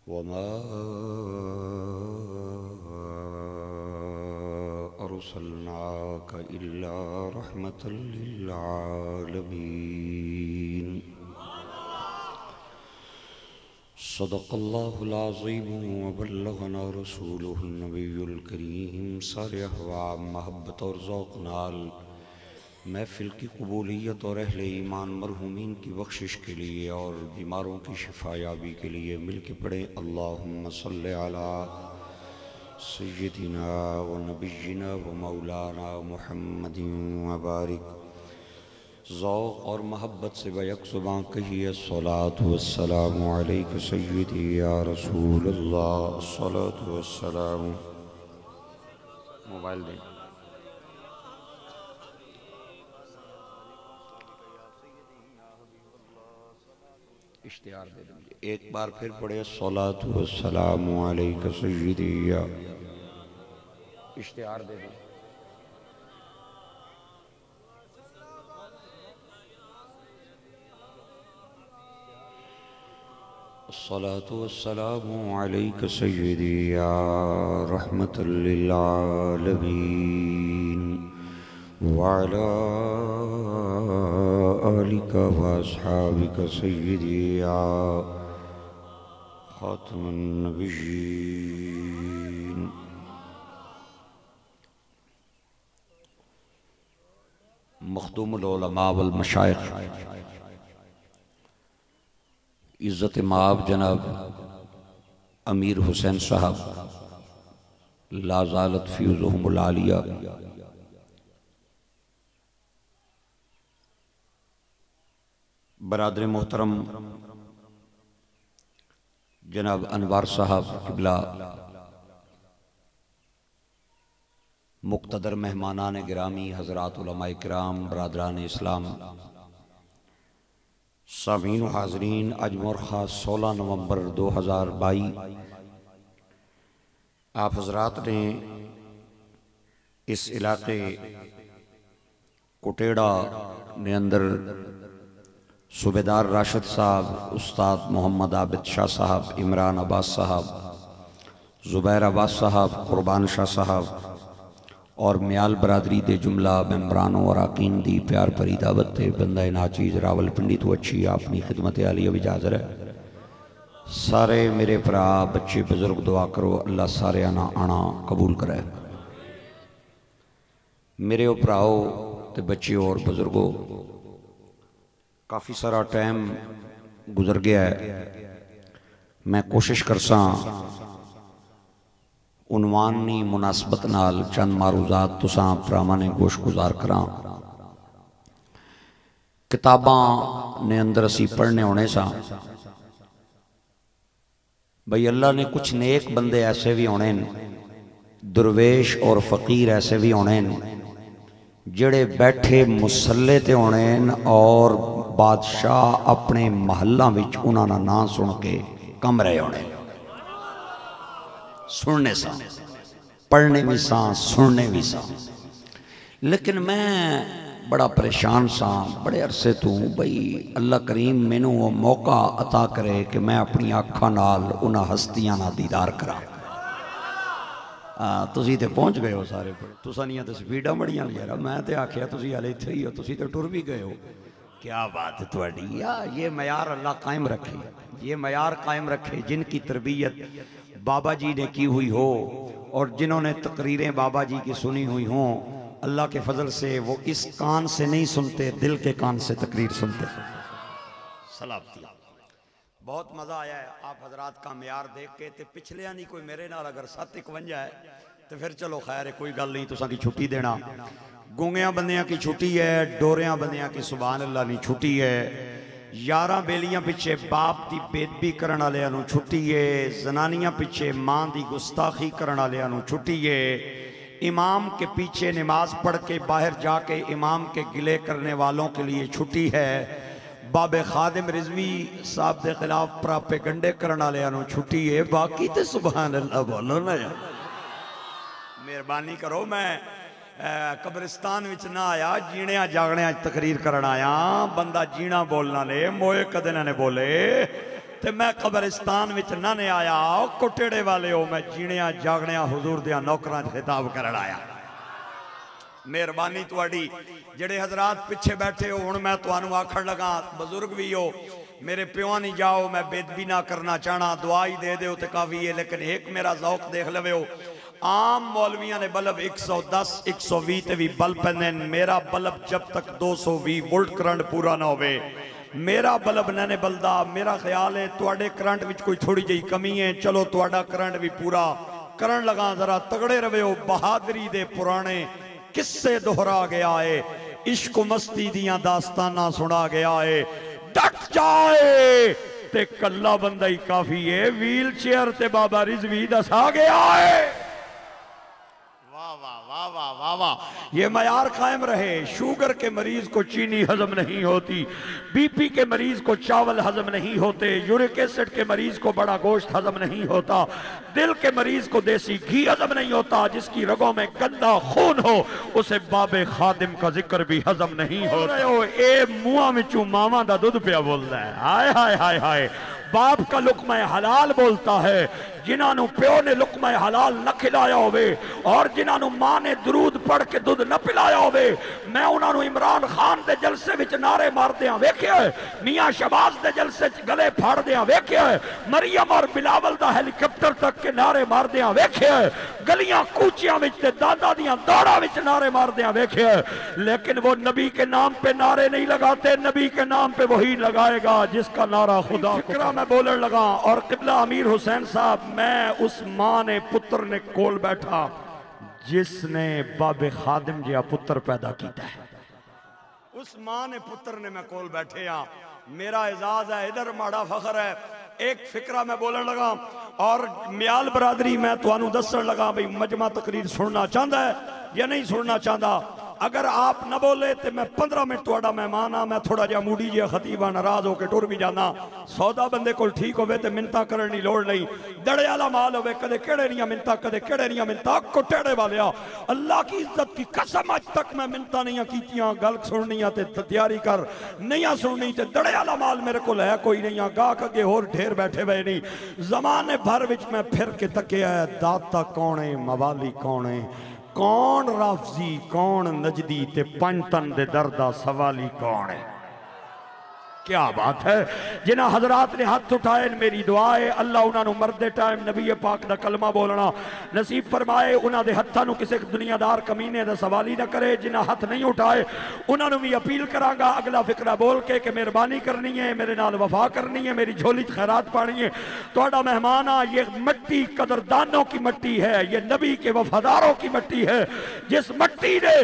وما أرسلناك إلا رحمة للعالمين. صدق الله العظيم وبلغنا رسوله النبي الكريم. سارے احباب محبت اور ذوق نال محفل کی قبولیت اور اہل ایمان مرحومین کی بخشش کے لیے اور بیماروں کی شفا یابی کے لیے مل کے پڑھیں اللہم صلی علی سیدنا و نبینا و مولانا محمد وبارک. ذوق اور محبت سے بیک زباں کہیے الصلاۃ والسلام علیک سیدی یا رسول اللہ. الصلاۃ والسلام. موبائل دیں. اشتہار دے دیجئے. ایک بار پھر پڑھے الصلاۃ والسلام علیک سیدی یا. اشتہار دے دیں. الصلاۃ والسلام علیک سیدی یا رحمت للعالمین وعلى آلك وأصحابك سيدي يا خاتم النبيين. مخدوم العلماء والمشائخ عزت مآب جناب امیر حسین صاحب لا زالت فیوزہم العالیہ، برادر محترم جناب انوار صاحب قبلہ، مقتدر مہمانان گرامی حضرات علماء کرام، برادران اسلام، سامعین و حاضرین، اجمور خاص 16 نومبر 2022 آپ حضرات نے اس علاقے کوٹیڑا نے اندر صوبیدار راشد صاحب، استاد محمد عابد شاہ صاحب، عمران عباس صاحب، زبیر عباس صاحب، قربان شاہ صاحب اور میال برادری دے جملہ ممبران و اراکین دی پیار پری دعوت تے بندہ ناچیز راول پنڈی تو اچھی اپنی خدمت عالیہ بھی حاضر ہے. سارے میرے پرا بچے بزرگ دعا کرو اللہ سارے آنا قبول کرے. میرے پراؤ تے بچے اور بزرگوں، کافی سارا ٹائم گزر گیا ہے. میں کوشش کرساں عنوانی مناسبت نال چند معروضات تساں پرامانے گوش گزار کراں. کتاباں نے اندر اسی پڑھنے ہونے سا بھئی اللہ نے کچھ نیک بندے ایسے بھی ہونے، درویش اور فقیر ایسے بھی ہونے جڑے بیٹھے مسلے تے ہونے اور بادشاہ اپنے محلہ وچ انہاں نا نام سن کے کم رہے ہونے. سننے سا پڑھنے بھی سا سننے بھی سا. لیکن میں بڑا پریشان سا بڑے عرصے تو بھئی اللہ کریم میں نو وہ موقع عطا کرے کہ میں اپنی آنکھاں نال انہاں ہستیاں نا دیدار کرا. تسی تے پہنچ گئے ہو سارے پڑھے تسانیاں تے سپیڈاں بڑیاں لیرا. میں تے آکھیا تسی آلے تھے ہی ہو، تسی تے ٹر بھی گئے ہو. کیا بات ہے تواڈی. یہ معیار اللہ قائم رکھے، یہ معیار قائم رکھے جن کی تربیت بابا جی نے کی ہوئی ہو اور جنہوں نے تقریریں بابا جی کی سنی ہوئی ہوں. اللہ کے فضل سے وہ اس کان سے نہیں سنتے، دل کے کان سے تقریر سنتے. سلام دیا. بہت مزہ آیا ہے آپ حضرات کا معیار دیکھ کے. تے پچھلے نہیں کوئی میرے نال اگر 751 ہے تو پھر چلو خیر ہے، کوئی گل نہیں. تساں کی چھٹی دینا، گونگیاں بندیاں کی چھٹی ہے، ڈوریاں بندیاں کی سبحان اللہ نہیں چھٹی ہے. 11 بیلیاں پچھے باپ دی بےدبی کرن والےاں نوں چھٹی ہے. زنانیاں پچھے ماں دی گستاخی کرن والےاں نوں چھٹی ہے. امام کے پیچھے نماز پڑھ کے باہر جا کے امام کے گلے کرنے والوں کے لیے چھٹی ہے. باب خادم رضوی صاحب دے خلاف پراپے گنڈے کرنا لے انہوں چھٹی ہے. باقی تے سبحان اللہ بولو نا یا مہربانی کرو. میں قبرستان وچ نہ آیا، جینیاں جاگنیاں تقریر کرنا آیا. بندہ جینا بولنا لے موئے کدنہ نے بولے تے میں قبرستان وچ نہ نے آیا او کٹڑے والے ہو میں جینیاں جاگنیاں حضور دیاں نوکران خطاب کرن آیا مہربانی تواڈی جڑے حضرات پیچھے بیٹھے ہو ہن میں تانوں آکھن لگا بزرگ بھی ہو میرے پیوں نہیں جاؤ میں بے ادبی نہ کرنا چاہنا دعائی دے دے تے کافی ہے لیکن ایک میرا ذوق دیکھ لوے ہو عام مولویاں نے بلب 110 120 تے بھی بلب پہنے میرا بلب جب تک 220 وولٹ کرنٹ پورا نہ ہوئے میرا بلب نہ بلدا میرا خیال ہے تواڈے کرنٹ وچ کوئی تھوڑی جئی کمی ہے چلو تواڈا کرنٹ بھی پورا کرن لگا ذرا تگڑے روے ہو بہادری دے پرانے قصے دہرا گیا ہے عشق و مستی دیاں داستانہ سنا گیا ہے ڈٹ جائے تے کلہ بندہ ہی کافی ہے ویل چیئر تے بابا رضوی دسا گیا ہے واہ واہ واہ واہ واہ واہ یہ معیار قائم رہے شوگر کے مریض کو چینی ہضم نہیں ہوتی بی پی کے مریض کو چاول ہضم نہیں ہوتے یورک ایسڈ کے مریض کو بڑا گوشت ہضم نہیں ہوتا دل کے مریض کو دیسی گھی ہضم نہیں ہوتا جس کی رگوں میں گندا خون ہو اسے باب خادم کا ذکر بھی ہضم نہیں ہوتا اے منہ وچوں ماواں دا دودھ پیا بولدا ہے ہائے ہائے ہائے ہائے باپ کا لقمہ حلال بولتا ہے جنہاں نو پیو نے لقمہ حلال نہ کھلایا ہوئے اور جنہاں نو ماں نے درود پڑھ کے دودھ نہ پلایا ہوئے میں انہاں نو عمران خان دے جلسے وچ نعرے مار دیاں ویکھیا ہے میاں شہباز دے جلسے وچ گلے پھاڑ دیاں ویکھیا ہے مریم اور بلاول دا ہیلی کاپٹر تک کے نعرے مار دیاں ویکھیا ہے گلیاں کوچیاں وچ تے دادا دیاں دوڑا وچ نعرے مار دیاں ویکھیا ہے لیکن وہ نبی کے نام پہ نعرے نہیں لگاتے نبی کے نام پہ وہی لگائے گا جس کا نعرہ خدا فکرہ میں بولن لگا اور قبلہ امیر حسین صاحب میں اس ماں نے پتر نے کول بیٹھا جس نے باب خادم جیا پتر پیدا کیتا ہے اس ماں نے پتر نے میں کول بیٹھے ہاں میرا اعزاز ہے ادھر ماڑا فخر ہے ایک فکرہ میں بولن لگا اور میال برادری میں توانو دسن لگا بھئی مجمع تقریر سننا چاہتا ہے یا نہیں سننا چاہتا اگر آپ نہ بولے تو میں 15 منٹ توڑا مہمان ہاں میں تھوڑا جا موڈی جیا خطیبہ ناراض ہو کے ٹور بھی جانا سودا بندے کو ٹھیک ہوئے تے منتا کرنی لوڑ نہیں دڑے والا مال ہوئے کدے کیڑے نہیں منتا کدے کیڑے نہیں منتا کٹیڑے والیا اللہ کی عزت کی قسم آج تک میں منتا نہیں کیتیاں گل سننیاں تے تیاری کر نہیں سننی تے دڑے والا مال میرے کو ہے کوئی نہیں گاہ کگے اور ڈھیر بیٹھے ہوئے نہیں زمانے بھر وچ میں پھر کے تکے ہے داتا کونے موالی کونے کون رافضی کون نجدی تے پنجتن دے دردہ سوالی کون ہے کیا بات ہے جنہاں حضرات نے ہاتھ اٹھائے میری دعا ہے اللہ انہاں نو مرد ٹائم نبی پاک دا کلمہ بولنا نصیب فرمائے انہاں دے ہتھاں نو کسے دنیا دار کمینے دا سوالی نہ کرے جنہاں ہاتھ نہیں اٹھائے انہاں نو بھی اپیل کراں گا اگلا فکرہ بول کے کہ مہربانی کرنی ہے میرے نال وفا کرنی ہے میری جھولی خیرات پانی ہے توڑا مہمانہ یہ مٹی قدردانوں کی مٹی ہے یہ نبی کے وفاداروں کی مٹی ہے جس مٹی نے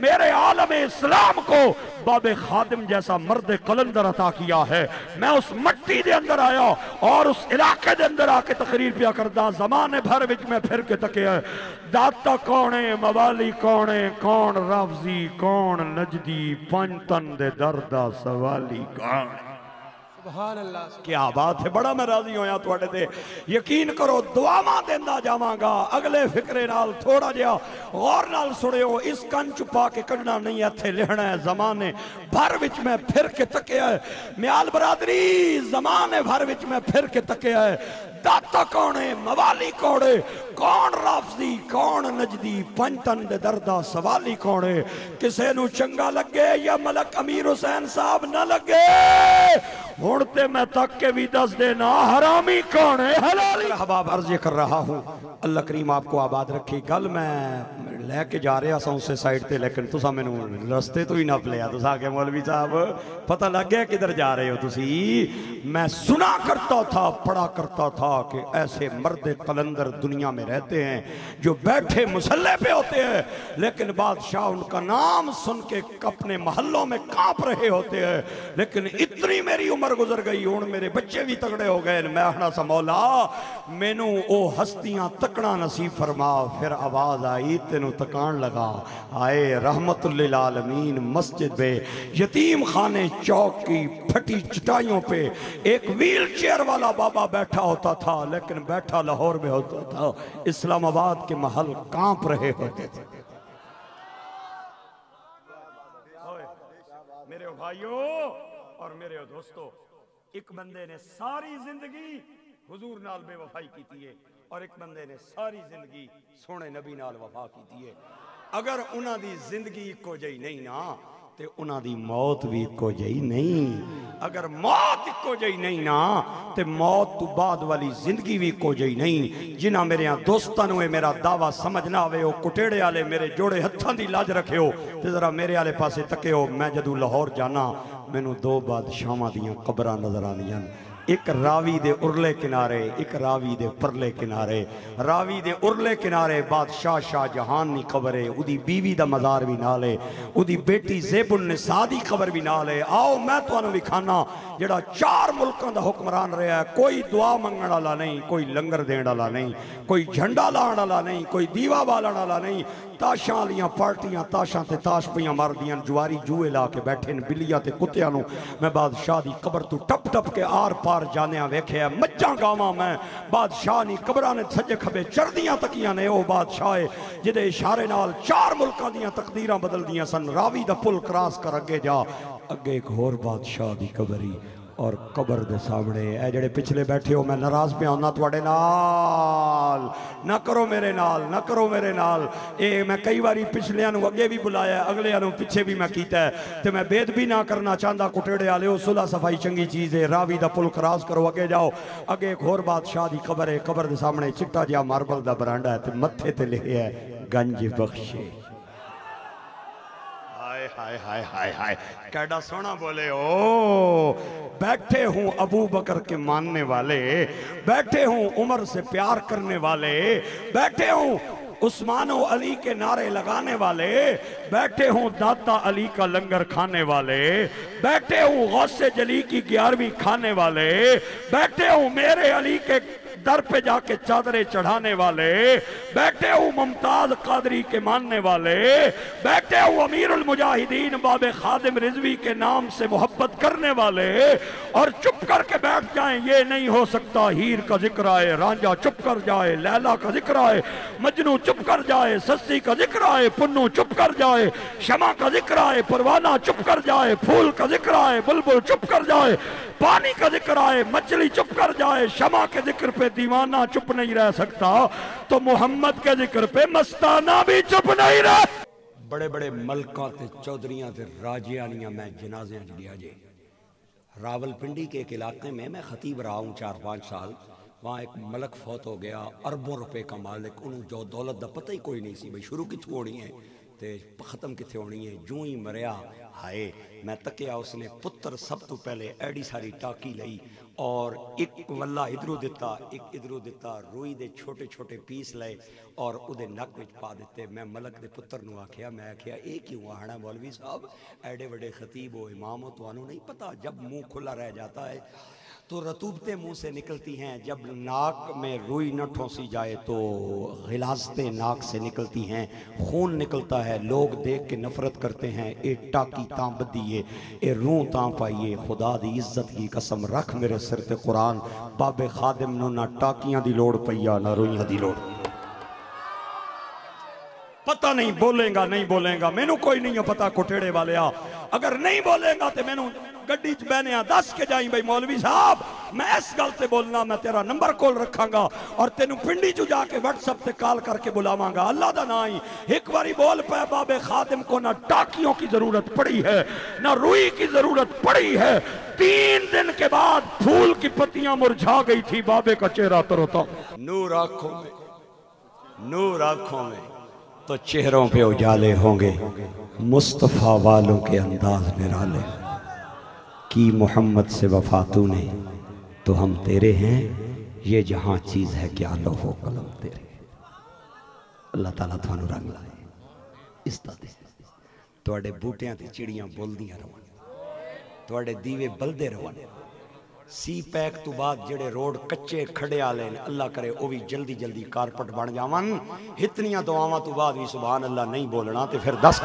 میرے عالم اسلام کو باب خادم جیسا مرد قلندر عطا کیا ہے میں اس مٹی دے اندر آیا اور اس علاقے دے اندر آکے تقریر پیا کردہ زمانے بھر وچ میں پھر کے تکے ہے داتا کونے موالی کونے کون رافضی کون نجدی پنجتن دے دردہ سوالی کون سبحان اللہ کیا بات ہے بڑا میں راضی ہویا توڑے دے یقین کرو دعا ماں دیندہ جاواں گا اگلے فکرے نال تھوڑا جیا غور نال سڑے ہو اس کن چپا کے کڑنا نہیں ایتھے لہنا ہے زمانے بھر وچ میں پھر کے تکے ہے میال برادری زمانے بھر وچ میں پھر کے تکے ہے داتا کونے موالی کونے کون رافضی کون نجدی پنجتن دے دردہ سوالی کونے کسے نو چنگا لگے یا ملک امیر حسین صاحب نہ لگے ہوڑتے میں تک کے بھی دس دینا حرامی کون ہے حلالی حباب عرض یہ کر رہا ہوں اللہ کریم آپ کو آباد رکھی گل میں لے کے جا رہا سا سے سائٹ تے لیکن تسا میں نو رستے تو ہی نہ پلیا تسا کہ مولوی صاحب پتہ لگ گیا کدھر جا رہے ہو تسی میں سنا کرتا تھا پڑھا کرتا تھا کہ ایسے مرد قلندر دنیا میں رہتے ہیں جو بیٹھے مسلح پہ ہوتے ہیں لیکن بادشاہ ان کا نام سن کے اپنے محلوں میں کانپ رہے ہوتے ہیں لیکن اتنی میری عمر گزر گئی ہوں میرے بچے بھی تگڑے ہو گئے میں احنا سا مولا مینوں او ہستیاں تکڑا نصیب فرما پھر آواز آئی تینوں تکان لگا آئے رحمت للعالمین مسجد پہ یتیم خانے چوک کی پھٹی چٹائیوں پہ ایک ویل چیئر والا بابا بیٹھا ہوتا تھا لیکن بیٹھا لاہور میں ہوتا تھا اسلام آباد کے محل کانپ رہے ہوتے تھے میرے بھائیوں اور میرے دوستو ایک بندے نے ساری زندگی حضور نال بے وفائی کیتی ہے اور ایک بندے نے ساری زندگی سونے نبی نال وفا کیتی ہے. اگر انہاں دی زندگی اکو جئی نہیں نا تے انہاں دی موت بھی اکو جئی نہیں. اگر موت اکو جئی نہیں نا تے موت تو بعد والی زندگی بھی اکو جئی نہیں. جنہ میرے دوستاں نو میرا دعویٰ سمجھ نہ آوے ہو کٹیڑے والے میرے جوڑے ہتھاں دی لاج رکھے ہو تے ذرا میرے والے پاسے تکے ہو. میں جدوں لاہور جانا مینوں دو بادشاہاں دیاں قبراں نظر آندیاں. ایک راوی دے ارلے کنارے ایک راوی دے پرلے کنارے. راوی دے ارلے کنارے بادشاہ شاہ جہان دی قبر ہے. اودی بیوی دا مزار بھی نال ہے. اودی بیٹی زیب النساء دی قبر بھی نال ہے. آؤ میں تانوں وکھانا جڑا 4 ملکاں دا حکمران رہیا ہے. کوئی دعا منگن والا نہیں, کوئی لنگر دین والا نہیں, کوئی جھنڈا لاؤن والا نہیں, کوئی دیوا بالن والا نہیں. تاشاں والیاں پارٹیاں تاشاں تے تاش پیاں ماردیاں. جواری جوئے لا کے بیٹھے بلیاں تے کتیاں نو میں بادشاہ دی قبر تو ٹپ ٹپ کے آر پار جانیاں ویکھے ہیں. مجھاں گاواں میں بادشاہ نی قبراں نے سجے کھبے چردیاں تکیاں نے. او بادشاہ جدے اشارے نال 4 ملکاں دیاں تقدیراں بدل دیاں سن. راوی دا پل کراس کر اگے جا اگے ایک ہور بادشاہ دی قبری اور قبر دے سامنے اے جڑے پچھلے بیٹھے ہو میں ناراض پہ ہونا تواڈے نال. نہ کرو میرے نال, نہ کرو میرے نال. اے میں کئی باری پچھلیاں نو اگے بھی بلایا ہے, اگلیاں نو پیچھے بھی میں کیتا ہے تے میں بید بھی نہ کرنا چاہندا. کٹیڑے والے ہو صلح صفائی چنگی چیز ہے. راوی دا پل کراس کرو اگے جاؤ. اگے ایک اور بادشاہ دی قبر ہے. قبر دے سامنے چٹا جیا ماربل دا برانڈا ہے تے متھے تے لکھیا ہے گنج بخشے. ہائے ہائے ہائے ہائے ہائے کیڈا سونا بولے ہو. بیٹھے ہوں ابو بکر کے ماننے والے, بیٹھے ہوں عمر سے پیار کرنے والے, بیٹھے ہوں عثمان و علی کے نعرے لگانے والے, بیٹھے ہوں داتا علی کا لنگر کھانے والے, بیٹھے ہوں غوث جلی کی 11ویں کھانے والے, بیٹھے ہوں میرے علی کے در پہ جا کے چادریں چڑھانے والے, بیٹھے ہوں ممتاز قادری کے ماننے والے, بیٹھے ہوں امیر المجاہدین باب خادم رضوی کے نام سے محبت کرنے والے, اور چپ کر کے بیٹھ جائیں. یہ نہیں ہو سکتا. ہیر کا ذکر آئے رانجھا چپ کر جائے, لیلا کا ذکر آئے مجنو چپ کر جائے, سسی کا ذکر آئے پنو چپ کر جائے, شمع کا ذکر آئے پروانہ چپ کر جائے, پھول کا ذکر آئے بلبل چپ کر جائے, پانی کا ذکر آئے مچھلی چپ کر جائے. شمع کے ذکر پہ دیوانہ چپ نہیں رہ سکتا تو محمد کے ذکر پہ مستانہ بھی چپ نہیں رہ. بڑے بڑے ملکاں تے چودھریاں تے راجیانیاں میں جنازے گیا جے. راول پنڈی کے ایک علاقے میں خطیب رہا ہوں 4-5 سال. وہاں ایک ملک فوت ہو گیا, اربوں روپے کا مالک. انہوں جو دولت دا پتہ ہی کوئی نہیں سی بھئی شروع کتھوں ہونی ہے تے ختم کتھے ہونی ہے. جوں ہی مریا ہائے میں تکیا اس نے پتر سب تو پہلے ایڈی ساری ٹاکی لئی اور ایک واللہ ادھروں دیتا ایک ادھروں دیتا, روئی دے چھوٹے چھوٹے پیس لائے اور ادھے نک وچ پا دیتے. میں ملک دے پتر نو آکھیا, میں آکھیا اے کیوں آہنا مولوی صاحب ایڈے وڈے خطیب ہو امام ہو تو انہوں نہیں پتا جب منہ کھلا رہ جاتا ہے تو رطوبتیں منہ سے نکلتی ہیں, جب ناک میں روئی نہ ٹھونسی جائے تو غلاظتیں ناک سے نکلتی ہیں, خون نکلتا ہے, لوگ دیکھ کے نفرت کرتے ہیں. اے ٹاکی تاں بدیے اے روح تاں پائیے, خدا دی عزت کی قسم رکھ میرے سر تے قرآن باب خادم نو نہ ٹاکیاں دی لوڑ پیا نہ روئیاں دی لوڑ. پتہ نہیں بولیں گا نہیں بولیں گا, میں نو کوئی نہیں پتا کٹیڑے والے آ. اگر نہیں بولیں گا تو میں نو گڈی چ بہنے دس کے جائیں بھئی مولوی صاحب میں اس گل تے بولنا, میں تیرا نمبر کول رکھاں گا اور تینوں پنڈی چ جا کے واٹس ایپ تے کال کر کے بلاواں گا. اللہ دا نام ایک باری بول پے باب خادم کو نہ ٹاکیوں کی ضرورت پڑی ہے نہ روئی کی ضرورت پڑی ہے. 3 دن کے بعد پھول کی پتیاں مرجھا گئی تھی, بابے کا چہرہ تروتا. نور آنکھوں میں نور آنکھوں میں تو چہروں پہ اجالے ہوں گے, مصطفیٰ والوں کے انداز نرالے. کی محمد سے وفا تو نے تو ہم تیرے ہیں, یہ جہاں چیز ہے کیا لوح و قلم تیرے. اللہ تعالیٰ تھانو رنگ لائے اس طرح توڑے بوٹیاں تے چڑیاں بول دیاں روان, توڑے دیوے بلدے روان. سی پیک تو بعد جڑے روڈ کچے کھڑے آلے ہیں اللہ کرے وہ بھی جلدی جلدی کارپٹ بن جاون. اتنیاں دعاواں تو بعد بھی سبحان اللہ نہیں بولنا تے پھر 10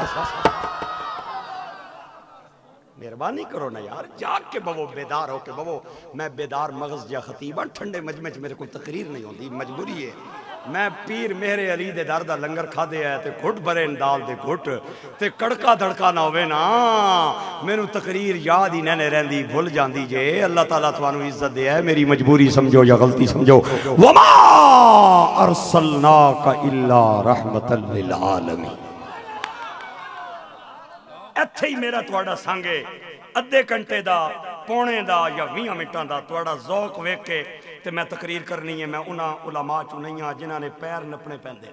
مہربانی کرو نا یار, جاگ کے بوو بیدار ہو کے بوو. میں بیدار مغز جا خطیبہ ٹھنڈے مجمع میرے کو تقریر نہیں ہوتی, مجبوری ہے. میں پیر میرے علی دے در دا لنگر کھا دے ہے تے گھٹ بھرے دال دے گھٹ تے کڑکا دھڑکا نہ ہوئے نا مینوں تقریر یاد ہی نہ رہندی بھول جاندی جے اللہ تعالیٰ توانو عزت دے ہے میری مجبوری سمجھو یا غلطی سمجھو وما ارسلناک الا رحمتا للعالمین ایتھے ہی میرا تواڈا سانگے ادھے گھنٹے دا پونے دا یا 20 منٹاں دا تواڈا ذوق ویکھ کے تے میں تقریر کرنی ہے میں انہاں علماء چوں نہیں ہاں جنہاں نے پیر نپنے پیندے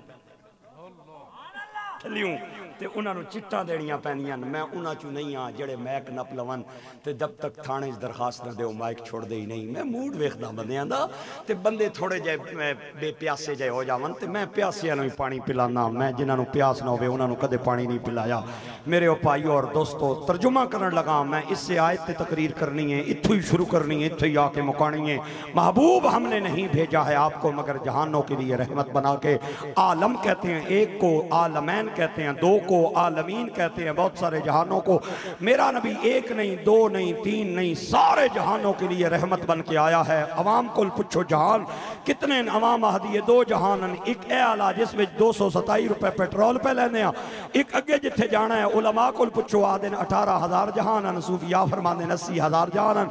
ٹھلیوں تے انہاں نو چٹاں دینیاں پیندیاں میں انہاں چوں نہیں ہاں جڑے میک نپ لون تے جب تک تھانے درخواست نہ دیو مائک چھوڑ دے ہی نہیں میں موڈ ویکھدا بندیاں دا تے بندے تھوڑے جے بے پیاسے جے ہو جاون تے میں پیاسیاں نوں ہی پانی پلانا میں جنہاں نو پیاس نہ ہوے انہاں نو کدے پانی نہیں پلایا میرے بھائیو اور دوستو ترجمہ کرن لگا میں اس سے آیت تے تقریر کرنی ہے اتھو ہی شروع کرنی ہے اتھو ہی آ کے مکانی ہے محبوب ہم نے نہیں بھیجا ہے آپ کو مگر جہانوں کے لیے رحمت بنا کے عالم کہتے ہیں ایک کو عالمین کہتے ہیں دو کو عالمین کہتے ہیں بہت سارے جہانوں کو میرا نبی ایک نہیں دو نہیں تین نہیں سارے جہانوں کے لیے رحمت بن کے آیا ہے عوام کو پوچھو جہان کتنے عوام آدھی دو جہان ایک اے آلہ جس میں 227 روپے پیٹرول پہ لینے ہیں ایک اگے جتھے جانا ہے علماء کو پوچھو آدھن 18,000 جہان صوفیاء فرمانے 80,000 جہان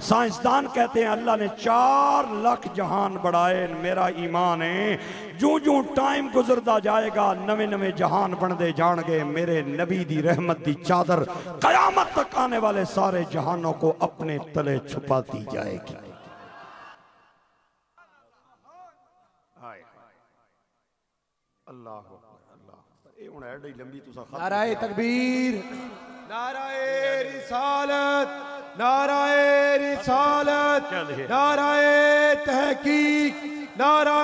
سائنسدان کہتے ہیں اللہ نے 4 لاکھ جہان بڑھائے میرا ایمان ہے جو جو ٹائم گزردہ جائے گا نوے نوے جہان بن دے جان گے میرے نبی دی رحمت دی چادر قیامت تک آنے والے سارے جہانوں کو اپنے تلے چھپاتی جائے گی اللہ نعرہ تکبیر نعرہ رسالت نعرہ رسالت نعرہ تحقیق نعرہ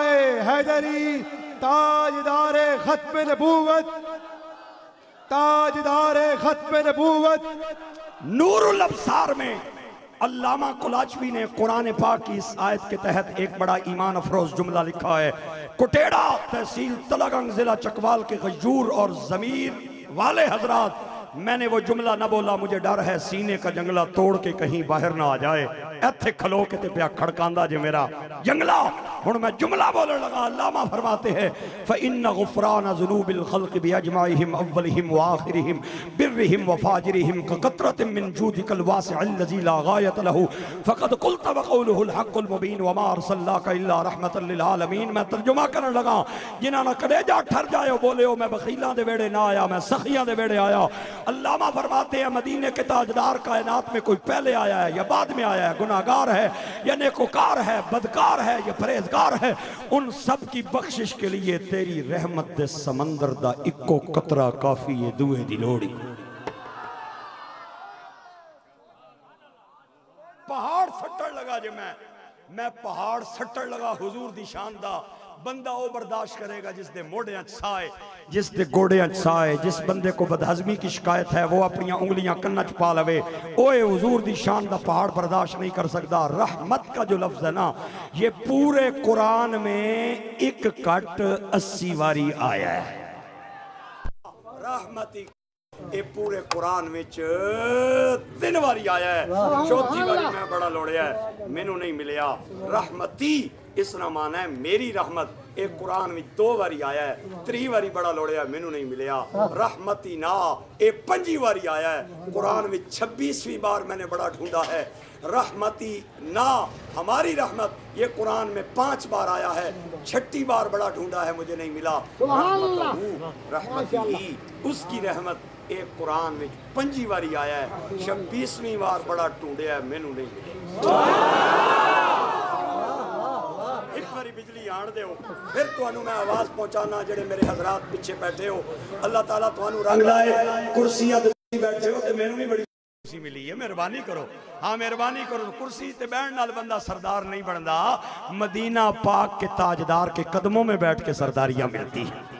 حیدری تاجدار ختم نبوت تاجدار ختم نبوت نور الابصار میں علامہ کلاچوی نے قرآن پاک کی اس آیت کے تحت ایک بڑا ایمان افروز جملہ لکھا ہے کٹیڑا تحصیل تلگنگ ضلع چکوال کے غیور اور ضمیر والے حضرات میں نے وہ جملہ نہ بولا مجھے ڈر ہے سینے کا جنگلہ توڑ کے کہیں باہر نہ آ جائے ایتھے کھلو کے تے پیا کھڑکاندہ جے میرا جنگلہ ہن میں جملہ بولنے لگا علامہ فرماتے ہیں فَإِنَّ غُفْرَانَ ذُنُوبِ الْخَلْقِ بِأَجْمَعِهِمْ أَوَّلِهِمْ وَآخِرِهِمْ بِرِّهِمْ وَفَاجِرِهِمْ كَقَطْرَةٍ مِّن جُودِكَ الْوَاسِعِ الَّذِي لَا غَايَةَ لَهُ فَقَدْ قُلْتَ وَقَوْلُهُ الْحَقُّ الْمُبِينُ وَمَا أَرْسَلْنَاكَ إِلَّا رَحْمَةً لِّلْعَالَمِينَ میں ترجمہ کرنے لگا جنہاں نہ کلیجہ ٹھر جائے بولے ہو میں بخیلاں دے بیڑے نہ آیا میں سخیاں دے بیڑے آیا علامہ فرماتے ہیں مدینے کے تاجدار کائنات میں کوئی پہلے آیا ہے یا بعد میں آیا ہے گناہگار ہے یا نیکوکار ہے بدکار ہے یا پرہیزگار ہے ان سب کی بخشش کے لیے تیری رحمت دے سمندر دا اکو قطرہ کافی ہے دوئے دی لوڑی پہاڑ سٹڑ لگا جے میں پہاڑ سٹڑ لگا حضور دی شان دا بندہ او برداشت کرے گا جس دے موڑے سائے جس دے گوڑے سائے جس بندے کو بدہضمی کی شکایت ہے وہ اپنی انگلیاں کنچ پا لوے اوے حضور دی شان دا پہاڑ برداشت نہیں کر سکتا رحمت کا جو لفظ ہے نا یہ پورے قرآن میں ایک کٹ 80 واری آیا ہے رحمتی اے پورے قرآن میں 3 واری آیا ہے چوتھی واری میں بڑا لوڑیا ہے میں نو نہیں ملیا رحمتی اس نہ مانا ہے میری رحمت ایک قرآن میں 2 واری آیا ہے 3 واری بڑا لوڑیا میں نو نہیں ملیا رحمتی نا اے 5 واری آیا ہے قرآن میں 26ویں بار میں نے بڑا ڈھونڈا ہے رحمتی نا ہماری رحمت یہ قرآن میں 5 بار آیا ہے 6 بار بڑا ڈھونڈا ہے مجھے نہیں ملا رحمتی اس کی رحمت ایک قرآن میں 5 واری آیا ہے 26ویں بار بڑا ڈھونڈیا ہے میں نو نہیں ملا ایک باری بجلی آن دے ہو پھر توانو میں آواز پہنچانا جڑے میرے حضرات پیچھے بیٹھے ہو اللہ تعالیٰ توانو رنگ لائے کرسیاں تے بیٹھے ہو تے میں نو بھی بڑی کرسی ملی ہے مہربانی کرو ہاں مہربانی کرو کرسی تے بیٹھن نال بندہ سردار نہیں بندا مدینہ پاک کے تاجدار کے قدموں میں بیٹھ کے سرداریاں ملتی ہیں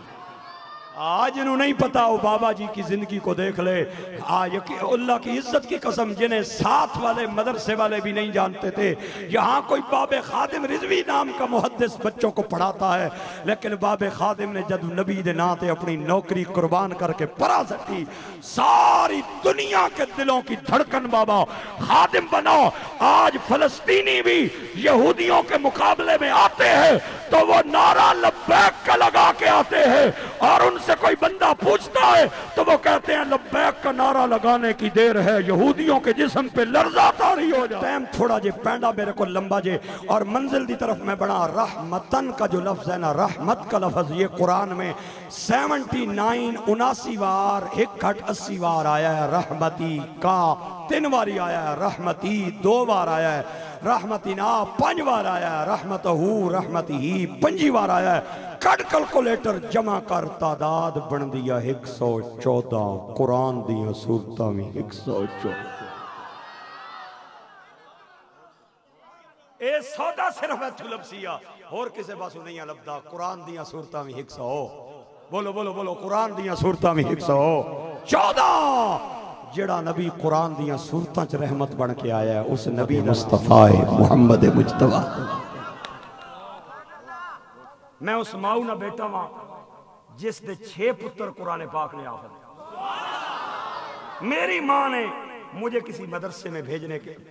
آج انہوں نہیں پتا ہو بابا جی کی زندگی کو دیکھ لے اللہ کی عزت کی قسم جنہیں ساتھ والے مدرسے والے بھی نہیں جانتے تھے یہاں کوئی باب خادم رضوی نام کا محدث بچوں کو پڑھاتا ہے لیکن باب خادم نے جد نبی دے ناتے اپنی نوکری قربان کر کے پڑھا سکتی ساری دنیا کے دلوں کی دھڑکن بابا خادم بنا آج فلسطینی بھی یہودیوں کے مقابلے میں آتے ہیں تو وہ نعرہ لبیک آتے ہیں اور ان سے کوئی بندہ پوچھتا ہے تو وہ کہتے ہیں لبیک کا نعرہ لگانے کی دیر ہے، یہودیوں کے جسم پہ لرزہ طاری ہو جائے۔ ٹائم تھوڑا جے پینڈا میرے کو لمبا جے اور منزل دی طرف میں بڑھا۔ رحمتن کا جو لفظ ہے نا، رحمت کا لفظ یہ قرآن میں 79 بار 80 بار آیا ہے۔ رحمتی کا 3 باری آیا ہے، رحمتی 2 بار آیا ہے، رحمتنا 5 بار آیا ہے، رحمتہو رحمتی 5 بار آیا ہے۔ کٹ کلکولیٹر جمع کر تعداد بن دیا 114، قرآن دیا سورتاں میں 114۔ اے سودا صرف ہے تھلبسیہ اور کسے پاسو نہیں لبدا، قرآن دیا سورتاں میں 100۔ بولو بولو بولو، قرآن دیا سورتاں میں 114۔ جڑا نبی قرآن دیا سورتاں چ رحمت بن کے آیا ہے اس نبی مصطفیٰ محمد مجتبی۔ میں اس ماؤ نہ بیٹا ماں جس دے 6 پتر قرآن پاک نے آفر۔ میری ماں نے مجھے کسی مدرسے میں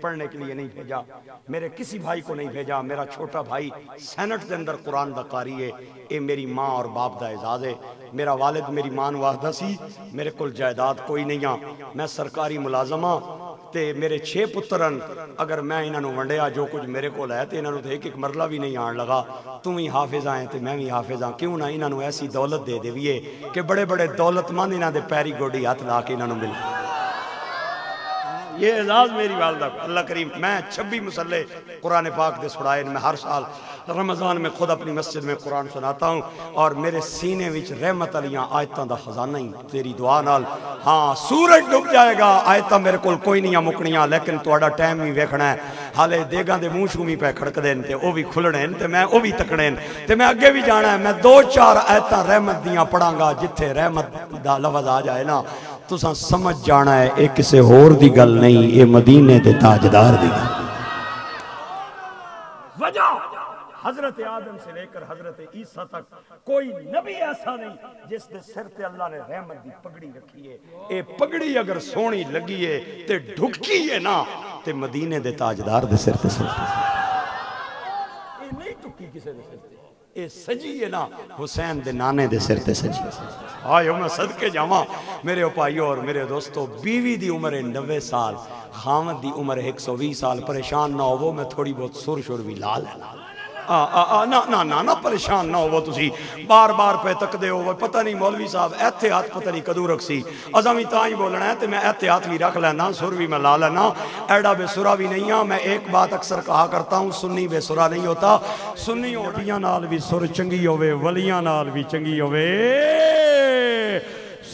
پڑھنے کے لیے نہیں بھیجا، میرے کسی بھائی کو نہیں بھیجا۔ میرا چھوٹا بھائی سینٹ دے اندر قرآن دا قاری ہے، اے میری ماں اور باپ دا اعزاز ہے۔ میرا والد میری ماں واحدہ سی، میرے کل جائیداد کوئی نہیں ہاں، میں سرکاری ملازمہ تے میرے 6 پترن اگر میں انہوں ونڈیا جو کچھ میرے کو لائے تے انہوں ایک مرلہ بھی نہیں آن لگا۔ تم ہی حافظ آئیں تے میں بھی حافظ آئیں، کیوں نہ انہوں ایسی دولت دے دیوئے کہ بڑے بڑے دولت مند انہوں دے پیری گوڑی ہاتھ لا کے انہوں مل۔ یہ اعزاز میری والدہ کو اللہ کریم۔ میں 26 مسلح قرآن پاک دے سڑائے، میں ہر سال رمضان میں خود اپنی مسجد میں قرآن سناتا ہوں اور میرے سینے وچ رحمت علیاں آیتاں دا خزانہ ہی تیری دعا نال۔ ہاں سورج ڈوب جائے گا، آیتاں میرے کول کوئی نہیں مکنیاں، لیکن تہاڈا ٹائم ہی ویکھنا ہے۔ حالے دیگاں دے منہ شومی پہ کھڑک دین تے او بھی کھلنے تے میں او بھی تکنے تے میں اگے بھی جانا ہے۔ میں 2-4 آیتاں رحمت دیاں پڑھاں گا، جتھے رحمت دا لفظ آ جائے نا تساں سمجھ جانا ہے ایک کسے ہور دی گل نہیں، اے مدینے دے تاجدار دی گل۔ وجہ حضرت آدم سے لے کر حضرت عیسیٰ تک کوئی نبی ایسا نہیں جس دے سر تے اللہ نے رحمت دی پگڑی رکھی ہے۔ اے پگڑی اگر سونی لگی ہے تے ڈھکی ہے نا تے مدینے دے تاجدار دے سر تے سر تے اے نہیں ٹکی کسے دے سر تے، اے سجی ہے نا حسین دے نانے دے سر تے سجی۔ آئیو میں صدقے جاواں میرے اوپائیوں اور میرے دوستو، بیوی دی عمر 90 سال، خامد دی عمر 120 سال۔ پریشان نہ ہو، میں تھوڑی بہت سر شور بھی لال ہے نا پریشان نہ ہو تسی بار بار پہ تک دے ہو پتہ نہیں مولوی صاحب احتیاط پتہ نہیں کدو رکھ سی ازاں بھی تاں ہی بولنا ہے تے میں احتیاط بھی رکھ لینا، سر بھی میں لا لینا، ایڈا بے سرا بھی نہیں ہاں۔ میں ایک بات اکثر کہا کرتا ہوں، سنی بے سرا نہیں ہوتا، سنی اوٹیاں نال بھی سر چنگی ہوئے، ولیاں نال بھی چنگی ہوئے،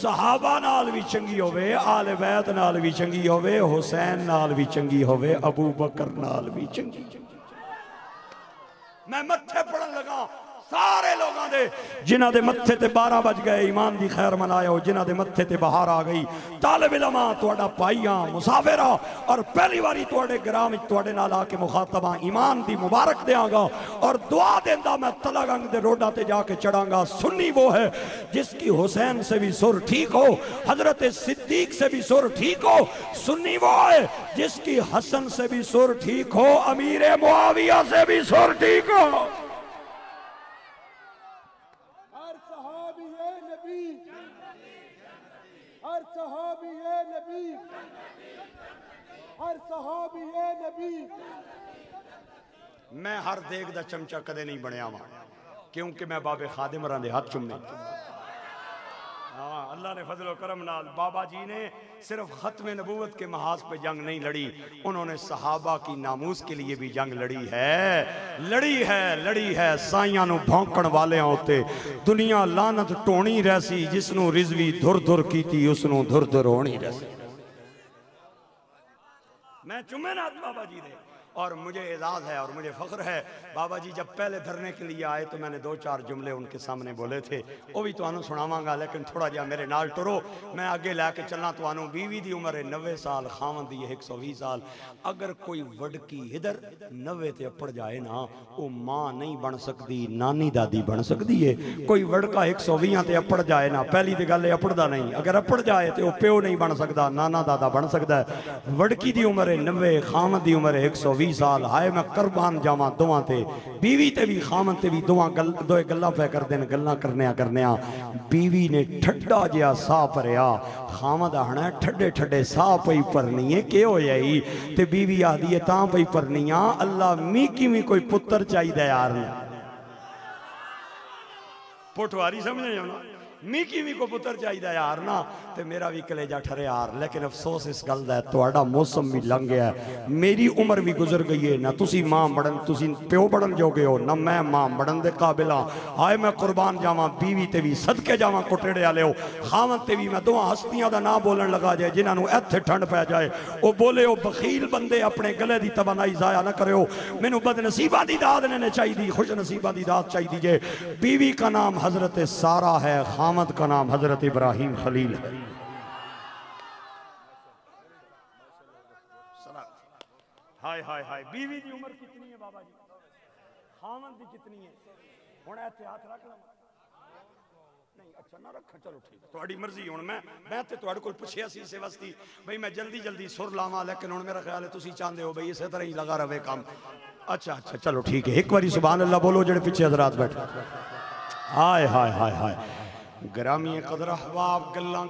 صحابہ نال بھی چنگی ہوئے، آل بیت نال بھی چنگی ہوئے، حسین نال بھی چنگی ہوئے، ابو بکر نال بھی چنگی۔ میں متھے پڑھن لگا سارے لوگاں دے جنہ دے متھے تے 12 بج گئے، ایمان دی خیر منایا ہو، جنہ دے متھے تے بہار آ گئی، طالب علماں توڑا پائیاں مسافرہ، اور پہلی باری توڑے گرام توڑے نالا کے مخاطباں ایمان دی مبارک دے آگا اور دعا دیندہ میں تلگنگ دے روڈا تے جا کے چڑھاں گا۔ سنی وہ ہے جس کی حسین سے بھی سر ٹھیک ہو، حضرت صدیق سے بھی سر ٹھیک ہو، سنی وہ ہے جس کی حسن سے بھی سر ٹھیک ہو، امیر معاویہ سے بھی سر ٹھیک ہو۔ ہر صحابی اے نبی، ہر صحابی اے نبی۔ میں ہر دیکھ دا چمچہ کدے نہیں بنیا ہوا کیونکہ میں باب خادم رہن دے ہاتھ چمنے۔ اللہ نے فضل و کرم نال بابا جی نے صرف ختم نبوت کے محاذ پہ جنگ نہیں لڑی، انہوں نے صحابہ کی ناموس کے لیے بھی جنگ لڑی ہے۔ سائیاں نو بھونکن والے ہوتے دنیا لانت ٹونی رہسی، جس نو رضوی دھر دھر کی تھی اس نو دھر دھر ہونی رہسی۔ میں چمے نات بابا جی دے اور مجھے اعزاز ہے اور مجھے فخر ہے۔ بابا جی جب پہلے دھرنے کے لیے آئے تو میں نے 2-4 جملے ان کے سامنے بولے تھے، وہ بھی تو آنوں سناواں گا، لیکن تھوڑا جا میرے نال ٹرو، میں آگے لے کے چلنا تو آنوں۔ بیوی دی عمر 90 سال، خاوند دی 120 سال۔ اگر کوئی وڈکی ادھر 90 تے اپڑ جائے نا، وہ ماں نہیں بن سکتی، نانی دادی بن سکتی ہے۔ کوئی وڈکا 120 تے اپڑ جائے نا، پہلی تے گل اپڑ دا نہیں، اگر اپڑ جائے تے وہ پیو نہیں بن سکتا، نانا دادا بن سکتا ہے۔ وڈکی دی عمر 90، خاوند دی عمر 120 20 سال ہائے میں قربان جاواں دوواں تے بیوی تے بھی خامن تے بھی دوواں دوئے گلاں پہ کر دین گلاں کرنیاں بیوی نے ٹھڈا جیا سا پریا خامد آنا ٹھڈے ٹھڈے سا پئی پرنی ہے کہ ہو جائی تے بیوی آدھی ہے تاں پئی پرنیاں اللہ میکی میں کوئی پتر چاہی دے یار نے پوٹواری سمجھے جو نا میکی میں کو پتر چاہی دا یار نا تے میرا بھی کلیجہ ٹھرے یار لیکن افسوس اس گل دا ہے توڑا موسم بھی لنگ گیا ہے میری عمر بھی گزر گئی ہے نہ تسی ماں بڑن تسی پیو بڑن جو گئے ہو نہ میں ماں بڑن دے قابلہ آئے میں قربان جاواں بیوی تے بھی صدقے جاواں کٹڑے آلے ہو خامن تے بھی میں دعا ہستیاں دا نا بولن لگا جائے جنہاں نو ایتھے ٹھنڈ پہ جائے او بولے ہو بخیل بندے اپنے گلے دی توانائی ضائع نہ کرے ہو میں نو بد نصیبہ دی داد نے چاہی دی خوش نصیبہ دی داد چاہی دیجئے بیوی کا نام حضرت سارہ ہے خامد کا نام حضرت ابراہیم خلیل ہے ہائے ہائے ہائے بیوی دی عمر کتنی ہے بابا جی خامد دی کتنی ہے ہونا احتیاط رکھ لیں نہیں اچھا نہ رکھا چلو ٹھیک توڑی مرضی ہوں میں تے توڑ کوئی پچھے اسی سے وستی بھئی میں جلدی جلدی سر لاما لیکن ہوں میرا خیال ہے تسی چاندے ہو بھئی اسے طرح ہی لگا رہے کام اچھا اچھا چلو ٹھیک ہے ایک باری سبحان اللہ بولو جڑے پیچھے حضرات بیٹھے ہائے ہائے ہائے ہائے گرامی قدر احباب گلاں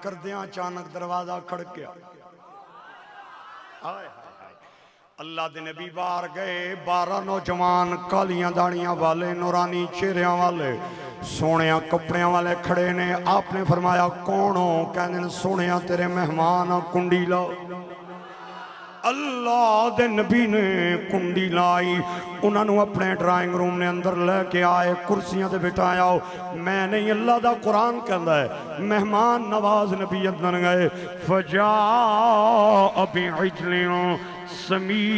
کردیاں چانک دروازہ کھڑک گیا اللہ دے نبی بار گئے 12 نوجوان کالیاں داڑیاں والے نورانی چہریاں والے سونیاں کپڑیاں والے کھڑے نے آپ نے فرمایا کونوں کہنے سونیاں تیرے مہمان کنڈی لاؤ اللہ دے نبی نے کنڈی لائی انہوں نے اپنے ڈرائنگ روم نے اندر لے کے آئے کرسیاں دے بٹھایا میں نہیں اللہ دا قرآن کہندہ ہے مہمان نواز نبی اندر گئے فجاء بعجلیوں سمین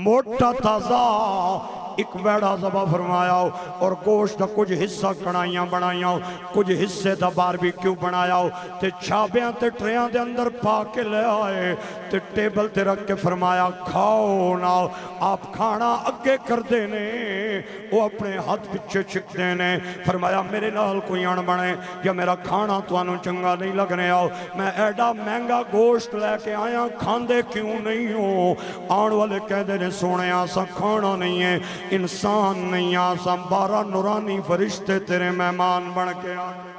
موٹا تازہ ایک ویڑا زبا فرمایا اور گوشت دا کچھ حصہ کڑائیاں بنائیاں کچھ حصے دا باربیکیو بنایا تے چھابیاں تے ٹریاں دے اندر پا کے لے آئے تے ٹیبل تے رکھ کے فرمایا کھاؤ نا آپ کھانا اگے کر دینے وہ اپنے ہاتھ پچھے چھک دینے فرمایا میرے نال کوئی آن بنے یا میرا کھانا تو آنو چنگا نہیں لگنے آؤ میں ایڈا مہنگا گوشت لے کے آیا کھاندے کیوں نہیں ہو آن والے کہہ دینے سونے آسا کھانا نہیں ہے انسان نہیں آسا 12 نورانی فرشتے تیرے مہمان بن کے آنے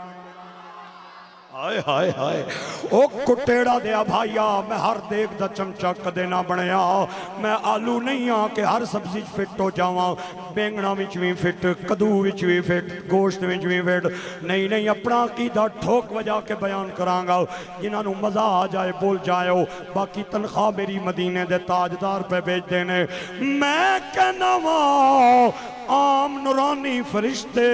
ہائے ہائے ہائے او کٹیڑا دیا بھائیا میں ہر دیکھ دا چمچہ کدے نہ بنیا میں آلو نہیں آ کہ ہر سبزی فٹ ہو جاواں بینگنا وچ بھی فٹ کدو وچ بھی فٹ گوشت وچ بھی فٹ نہیں اپنا عقیدہ ٹھوک وجہ کے بیان کرانگا جنہاں نو مزہ آ جائے بول جائے ہو باقی تنخواہ میری مدینے دے تاجدار پہ بیچ دینے میں کہنا ماں عام نورانی فرشتے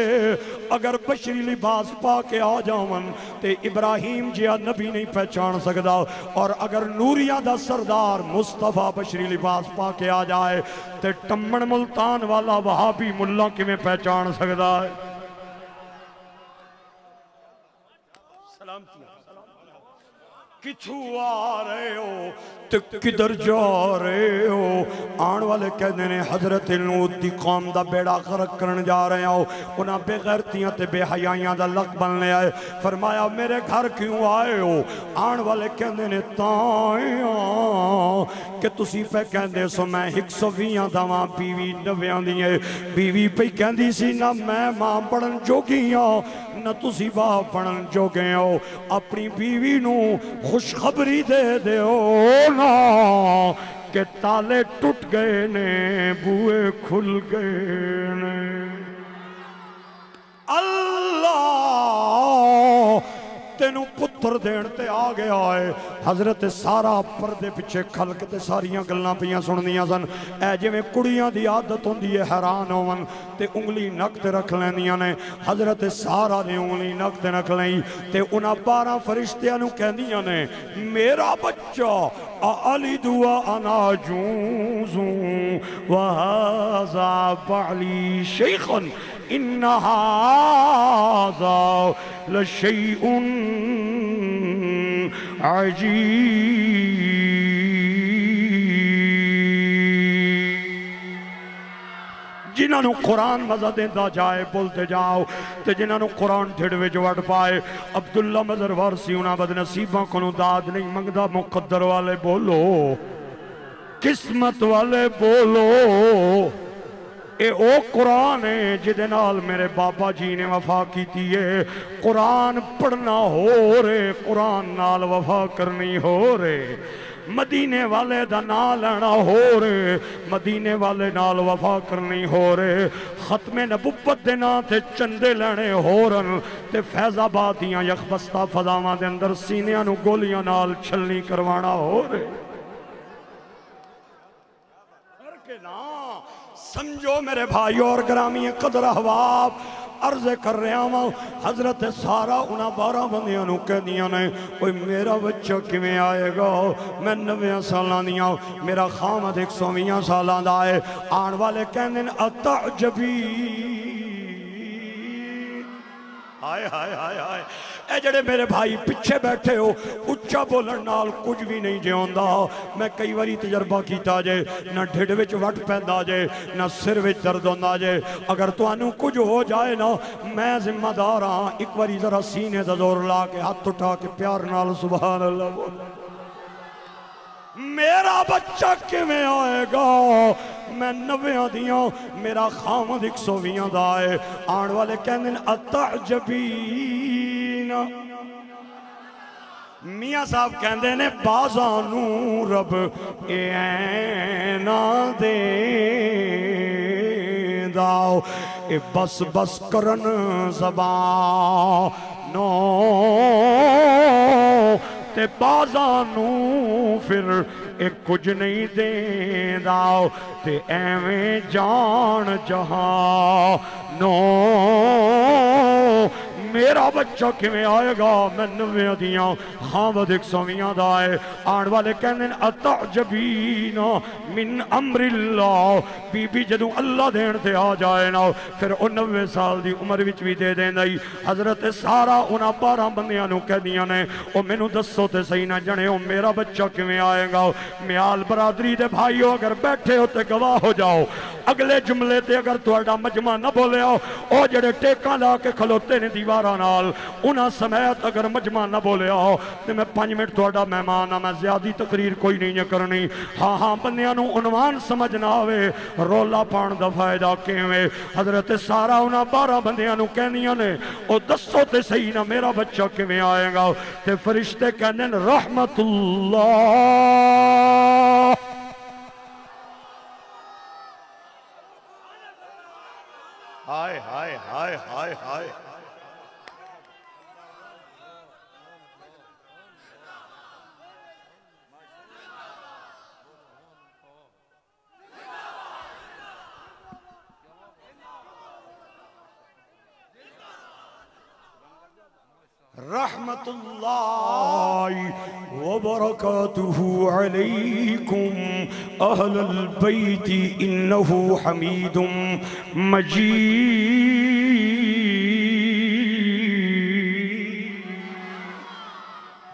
اگر بشری لباس پا کے آ جاون تے ابراہیم جیا نبی نہیں پہچان سکدا اور اگر نوریہ دا سردار مصطفیٰ بشری لباس پا کے آ جائے تے ٹمن ملتان والا وہابی ملہ کی میں پہچان سکدا ہے سلام کچھو آ رہے ہو تک کدھر جا رہے ہو آن والے کہنے نے حضرت لوط دی قوم دا بیڑا غرق کرن جا رہے ہو انہاں بے غیرتیاں تے بے حیائیاں دا لق بننے آئے فرمایا میرے گھر کیوں آئے ہو آن والے کہنے نے تائیں کہ تسی پہ کہندے سو میں 120 داواں بیوی نویاں دیئے بیوی پہ کہندی سی نہ میں ماں پڑھن جوگیاں نہ تسی باہ پڑھن جوگے ہو اپنی بیوی نو خوشخبری دے ہو کہ تالے ٹوٹ گئے نے بوئے کھل گئے نے اللہ تینوں پتر دین تے آگے آئے حضرت سارا پردے پچھے کھلک تے ساریاں گلنا پیاں سننیاں سن اے جے میں کڑیاں دی عادت ہوں دیئے حیران ہون تے انگلی نکت رکھ لیندیاں نے حضرت سارا نے انگلی نکت رکھ لیں تے انہاں 12 فرشتیاں نو کہندیاں نے میرا بچہ علی دعا انا جوزوں وہذا بعلی شیخن ان هذا لشيء عجيب جنہاں نو قرآن مزہ دیندہ جائے بولتے جاؤ تے جنہاں نو قرآن ٹھڑ وچ وڑ پائے عبداللہ مظہر وارسی انہاں بد نصیباں کو داد نہیں منگدا مقدر والے بولو قسمت والے بولو اے او قرآن ہے جدے نال میرے بابا جی نے وفا کی ہے قرآن پڑھنا ہو رہے قرآن نال وفا کرنی ہو رہے مدینے والے دا نال لینا ہو رہے مدینے والے نال وفا کرنی ہو رہے ختم نبوت دے نا تے چندے لینے ہو رن تے فیض آبادیاں یخبستہ فضاواں دے اندر سینیاں نو گولیاں نال چھلنی کروانا ہو رہے سمجھو میرے بھائیو اور گرامی قدر احباب عرض کر رہے ہوں حضرت سارا انہاں 12 بندیاں نو کہہ دیا نے اوہ میرا بچہ کیویں آئے گا میں 90 سالان دیا میرا خامد 120 سالان دا ہے آن والے کہنے اتعجبی ہائے ہائے ہائے ہائے اے جڑے میرے بھائی پچھے بیٹھے ہو اچھا بولن نال کچھ بھی نہیں جے ہوندہ میں کئی واری تجربہ کیتا جے نہ ڈھڑ وچ وٹ پیندا جے نہ سر وچ درد ہوندا جے اگر تو انو کچھ ہو جائے نا میں ذمہ دار ہاں ایک واری ذرا سینے دا زور لا کے ہاتھ اٹھا کے پیار نال سبحان اللہ بول میرا بچہ کیویں آئے گا میں 90 دیاں میرا خامد 120 دا ہے آن والے کہندے اتعجبین میاں صاحب کہندے نے بازانو رب اینا دے داؤ اے بس بس کرن زبانو تے بازانو پھر ایک کچھ نہیں دے داؤ تے ایویں جان جہانو میرا بچہ کیویں آئے گا میں 90 دیاں خامد 120 دا ہے آن والے کہنے اتعجبین من امر اللہ بی بی جدوں اللہ دین تے آ جائے نا پھر 90 سال دی عمر وچ بھی دے دیں دائی حضرت سارا انہاں 12 بندیاں نو کہہ دیاں نے او میں نو دسو تے صحیح نہ جنے او میرا بچہ کیویں آئے گا میال برادری دے بھائیو اگر بیٹھے ہو تے گواہ ہو جاؤ اگلے جملے تے اگر تہاڈا مجمع نہ بولے او جڑے ٹیکاں لا کے کھلوتے نے دیواراں نال انہاں سمیت اگر مجمع نہ بولے تے میں 5 منٹ تہاڈا مہمان ہاں میں زیادی تقریر کوئی نہیں کرنی ہاں ہاں بندیاں نو عنوان سمجھ نہ آوے رولا پان دا فائدہ کیویں حضرت سارا انہاں 12 بندیاں نو کہنیاں نے او دسو تے صحیح نہ میرا بچہ کیویں آئے گا تے فرشتے کہندے نے رحمت اللہ ہائے ہائے ہائے ہائے ہائے رحمت اللہ وبرکاتہ علیکم اہل البیت انہو حمید مجید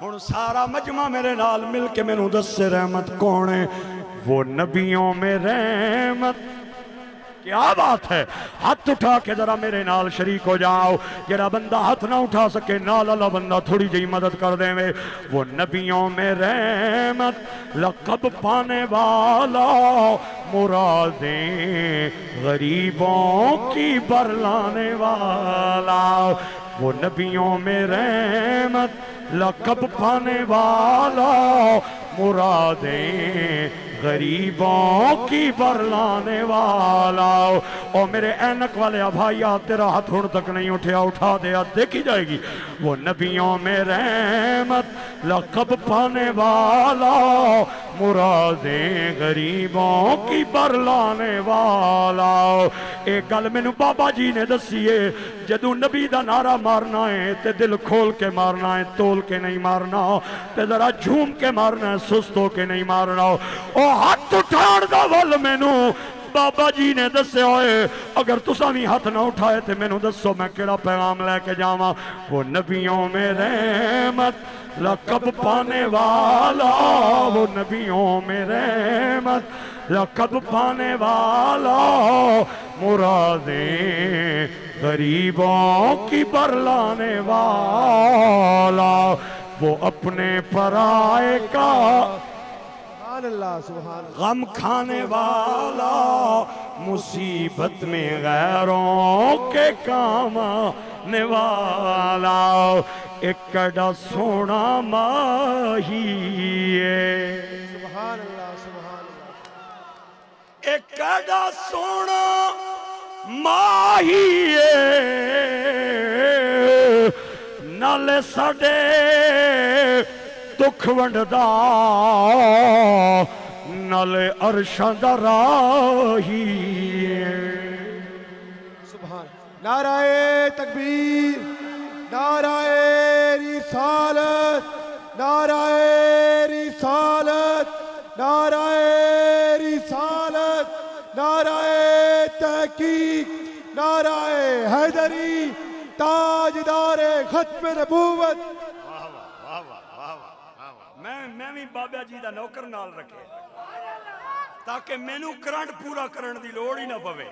ہن سارا مجمع میرے نال مل کے میں نو دس سے رحمت کون ہے وہ نبیوں میں رحمت کیا بات ہے ہاتھ اٹھا کے ذرا میرے نال شریک ہو جاؤ جڑا بندہ ہاتھ نہ اٹھا سکے نال اللہ بندہ تھوڑی جی مدد کر دیں وے وہ نبیوں میں رحمت لقب پانے والا مرادیں غریبوں کی برلانے والا وہ نبیوں میں رحمت لقب پانے والا مرادیں غریبوں کی برلانے والا او میرے اینک والے بھائیا تیرا ہاتھ ہن تک نہیں اٹھیا اٹھا دیا دیکھی جائے گی وہ نبیوں میں رحمت لقب پانے والا مرادیں غریبوں کی برلانے والا ایک گل میں نو بابا جی نے دسیے جدو نبی دا نعرہ مارنا ہے تے دل کھول کے مارنا ہے تول کے نہیں مارنا تے ذرا جھوم کے مارنا ہے سست ہو کے نہیں مارنا او ہاتھ اٹھان دا ول میں نو بابا جی نے دسے ہوئے اگر تساں بھی ہاتھ نہ اٹھائے تے میں نو دسو میں کیڑا پیغام لے کے جاواں وہ نبیوں میں رحمت لقب پانے والا وہ نبیوں میں رحمت لقب پانے والا مرادیں غریبوں کی برلانے والا وہ اپنے پرائے کا سبحان اللہ سبحان اللہ غم کھانے والا مصیبت میں غیروں کے کام آنے والا ایک کڑا سونا ماہی ہے سبحان اللہ سبحان اللہ ایک کڑا سونا ماہی ہے نالے ساڑے دکھ ونڈدا نالے عرشاں دا راہی سبحان نعرہ تکبیر نعرہ رسالت نعرہ رسالت نعرہ رسالت نعرہ تحقیق نعرہ حیدری تاجدار ختم نبوت میں بھی بابا جی دا نوکر نال رکھے تاکہ مینوں کرنٹ پورا کرن دی لوڑ ہی نہ پوے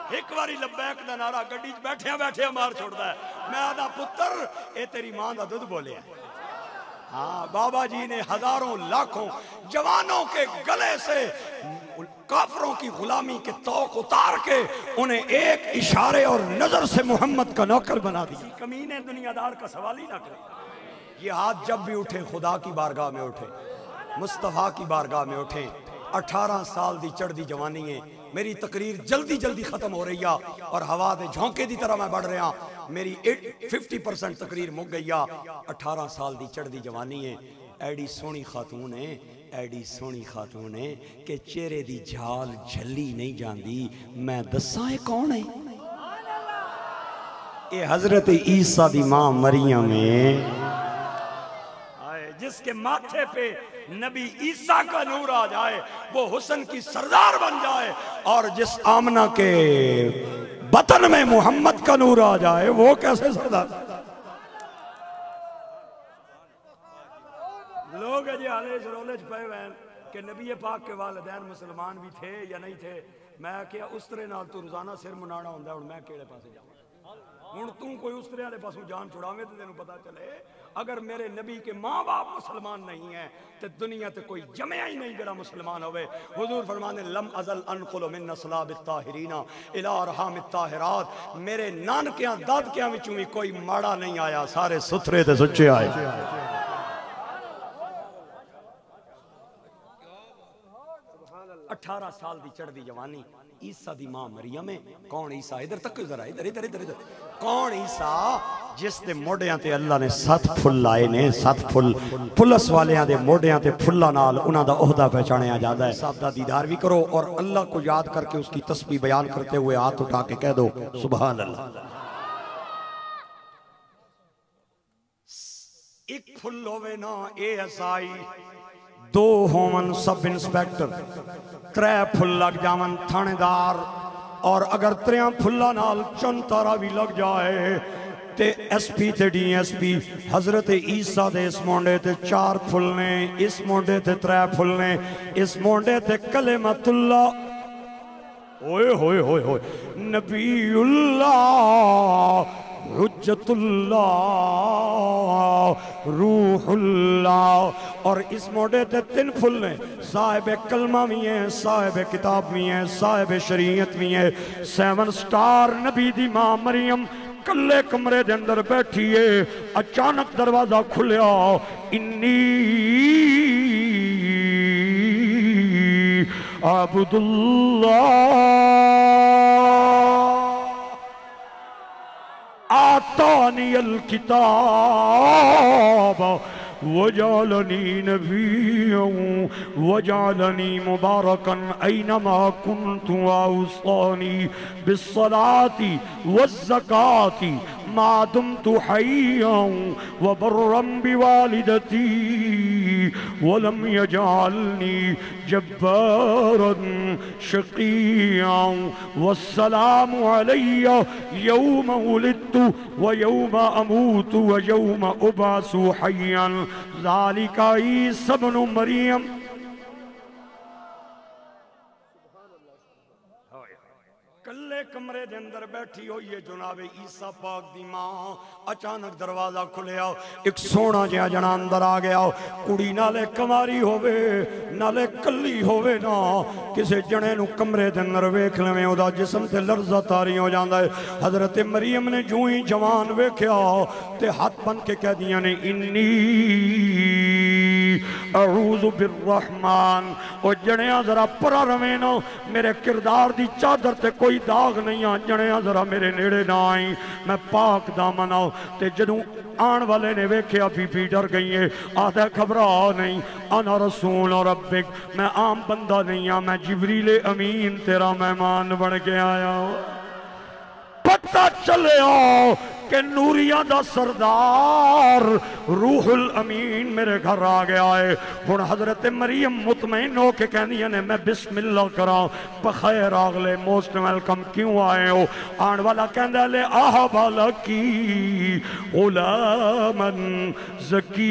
ایک باری لبیک دا نعرہ گڈی بیٹھے مار چھوڑدا ہے میں آدھا پتر اے تیری ماں دا دودھ بولے ہے ہاں بابا جی نے ہزاروں لاکھوں جوانوں کے گلے سے کافروں کی غلامی کے توق اتار کے انہیں ایک اشارے اور نظر سے محمد کا نوکر بنا دی کمینے دنیا دار کا سوال ہی نہ کرے یہ ہاتھ جب بھی اٹھے خدا کی بارگاہ میں اٹھے مصطفیٰ کی بارگاہ میں اٹھے 18 سال دی چڑھ دی جوانی ہے میری تقریر جلدی ختم ہو رہی ہے اور ہوا دے جھونکے دی طرح میں بڑھ رہا میری 50% تقریر مک گئی 18 سال دی چڑھ دی جوانی ہے ایڈی سونی خاتون ہے کہ چہرے دی جھال جھلی نہیں جاندی میں دساں کون ہے اے حضرت عیسیٰ دی ماں مریم ہے جس کے ماتھے پہ نبی عیسیٰ کا نور آ جائے وہ حسن کی سردار بن جائے اور جس آمنہ کے بطن میں محمد کا نور آ جائے وہ کیسے سردار لوگ جی حالے رولے پہ وین کہ نبی پاک کے والدین مسلمان بھی تھے یا نہیں تھے میں کیا اس طرح نال تو روزانہ سر منانا ہوندہ ہے اور میں کیڑے پاسے جاؤں ہوں تم کوئی اس طرح دے پاسوں جان چھڑاویں تو تینوں پتا چلے اگر میرے نبی کے ماں باپ مسلمان نہیں ہیں تو دنیا تے کوئی جمعہ ہی نہیں جڑا مسلمان ہوئے حضور فرمانے لم ازل انقل من نسلاب الطاہرین الى ارحام الطاہرات میرے نانکیاں دادکیاں وچوں بھی کوئی ماڑا نہیں آیا سارے ستھرے تے سچے آئے 18 سال دی چڑھ دی جوانی عیسیٰ دی ماں مریم ہے کون عیسیٰ ادھر تک ذرا ادھر کون عیسیٰ جس دے موڑیاں تے اللہ نے 7 پھل لائے نے 7 پھل پلس والیاں دے موڑیاں تے پھلا نال انہاں دا عہدہ پہچانے آ جاتا ہے صاحب دا دیدار بھی کرو اور اللہ کو یاد کر کے اس کی تسبیح بیان کرتے ہوئے ہاتھ اٹھا کے کہہ دو سبحان اللہ ایک پھل ہوئے نا A S I 2 ہومن sub inspector 3 پھل لگ جاون تھانے دار اور اگر 3 پھلا نال چن تارا بھی لگ جائے تے ایس پی تے ڈی ایس پی حضرت عیسیٰ دے اس مونڈے تے 4 پھل نے اس مونڈے تے 3 پھل نے اس مونڈے تے کلمت اللہ اوئے ہوئے ہوئے ہوئے نبی اللہ حجت اللہ روح اللہ اور اس موڑے تے 3 پھل ہیں صاحب کلمہ بھی ہیں صاحب کتاب بھی ہیں صاحب شریعت بھی ہیں 7 سٹار نبی دی ماں مریم کلے کمرے دے اندر بیٹھی ہے اچانک دروازہ کھلیا انی عبد اللہ آتانی الکتاب وجعلنی نبیا وجعلنی مبارکا اینما کنت واوصانی بالصلاة والزکاة ما دمت حیا وبرا بوالدتی ولم يجعلنی جبارا شقیا والسلام علی یوم ولدت ویوم اموت ویوم ابعث حیا ذالک عیسی ابن مریم کلے کمرے دے اندر بیٹھی ہوئی ہے جناب عیسیٰ پاک دی ماں اچانک دروازہ کھلیا ایک سونا جہاں جنا اندر آ گیا کڑی نالے کماری ہووے نالے کلی ہووے نا کسے جنے نو کمرے دے اندر ویکھ لویں او دا جسم تے لرزہ تاری ہو جاندا ہے حضرت مریم نے جو ہی جوان ویکھیا تے ہاتھ بن کے کہہ دیا نے انی اعوذ بالرحمن او جنیاں ذرا پرا روینو میرے کردار دی چادر تے کوئی داغ نہیں آ جنیاں ذرا میرے نیڑے نہ آئیں میں پاک دامن آؤ تے جدوں آن والے نے ویکھیا بی بی ڈر گئی ہے آدھا گھبرا نہیں انا رسول ربک میں عام بندہ نہیں ہاں میں جبریل امین تیرا مہمان بن کے آیا ہوں پتہ چلے آؤ کہ نوریاں دا سردار روح الامین میرے گھر آ گیا ہے ہن حضرت مریم مطمئن ہو کے کہنی نے میں بسم اللہ کراؤں بخیر آگلے موسٹ ویلکم کیوں آئے ہو آن والا کہندہ لے آہا بالا کی غلامن زکیہ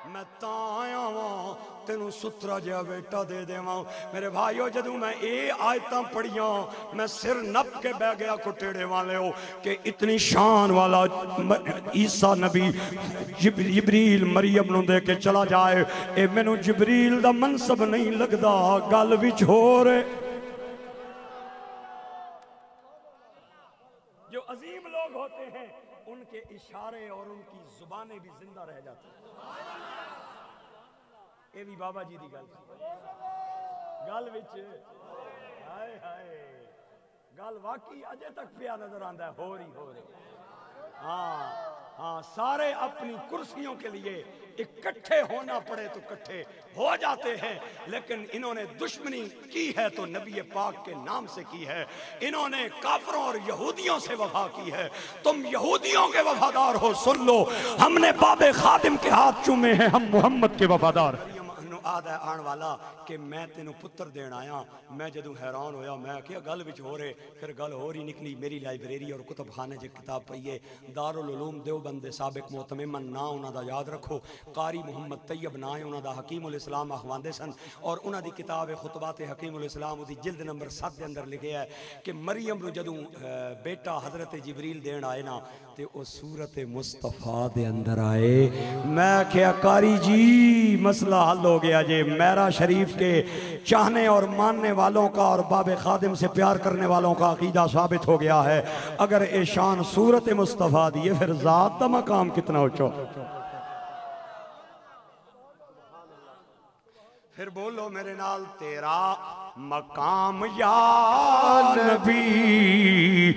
میں تایا ہوں تینوں سترہ جہاں بیٹا دے دے ماں میرے بھائیو جدوں میں اے آیتاں پڑھیاں میں سر نپ کے بہ گیا کٹیڑے والے ہو کہ اتنی شان والا عیسیٰ نبی جبریل مریم نو دے کے چلا جائے اے میں نو جبریل دا منصب نہیں لگدا گل وچ ہو رہے جو عظیم لوگ ہوتے ہیں ان کے اشارے اور ان کی زبانیں بھی زندہ رہ جاتی ہیں اے بھی بابا جی دی گل وچ ہائے ہائے گل واقعی اجے تک پیا نظر آندا ہے ہو رہی ہاں سارے اپنی کرسیوں کے لیے اکٹھے ہونا پڑے تو اکٹھے ہو جاتے ہیں لیکن انہوں نے دشمنی کی ہے تو نبی پاک کے نام سے کی ہے انہوں نے کافروں اور یہودیوں سے وفا کی ہے تم یہودیوں کے وفادار ہو سن لو ہم نے باب خادم کے ہاتھ چومے ہیں ہم محمد کے وفادار آدھا آن والا کہ میں تینوں پتر دین آیا میں جدوں حیران ہویا میں کیا گل وچ ہو رہے پھر گل ہو رہی نکلی میری لائبریری اور کتب خانے جے کتاب پئیے دارالعلوم دیوبند سابق محتمم نا انہاں دا یاد رکھو قاری محمد طیب نا انہاں دا حکیم الاسلام اخواندے سن اور انہاں دی کتاب خطبات حکیم الاسلام دی جلد نمبر 7 دے اندر لکھیا ہے کہ مریم نو جدوں بیٹا حضرت جبریل دین آئے نا تے او صورت مصطفیٰ دے اندر آئے میں کیا قاری جی مسئلہ حل ہو گیا جے میرا شریف کے چاہنے اور ماننے والوں کا اور باب خادم سے پیار کرنے والوں کا عقیدہ ثابت ہو گیا ہے اگر اے شان صورت مصطفیٰ دیئے پھر ذات دا مقام کتنا اچھو پھر بولو میرے نال تیرا مقام یا نبی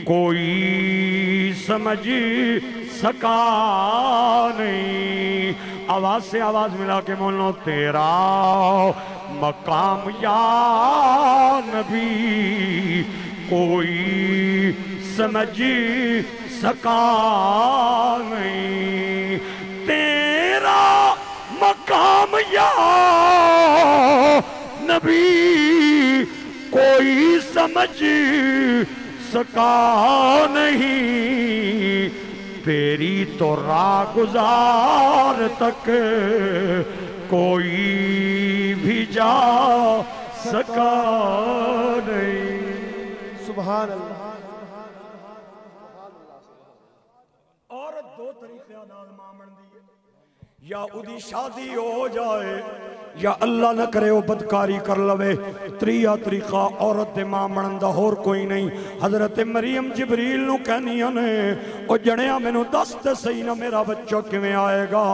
کوئی سمجھ سکا نہیں آواز سے آواز ملا کے بولو تیرا مقام یا نبی کوئی سمجھ سکا نہیں تیرا مقام یا نبی کوئی سمجھ سکا نہیں تیری تو راہ گزار تک کوئی بھی جا سکا نہیں سبحان اللہ عورت دو طریقے نال مامن دی یا ادھی شادی ہو جائے یا اللہ نہ کرے وہ بدکاری کر لوے تریہ طریقہ عورت دے ماں منندہ اور کوئی نہیں حضرت مریم جبریل نو کہنیاں نے او جڑیاں میں نو دس تے صحیح نہ میرا بچہ کیویں آئے گا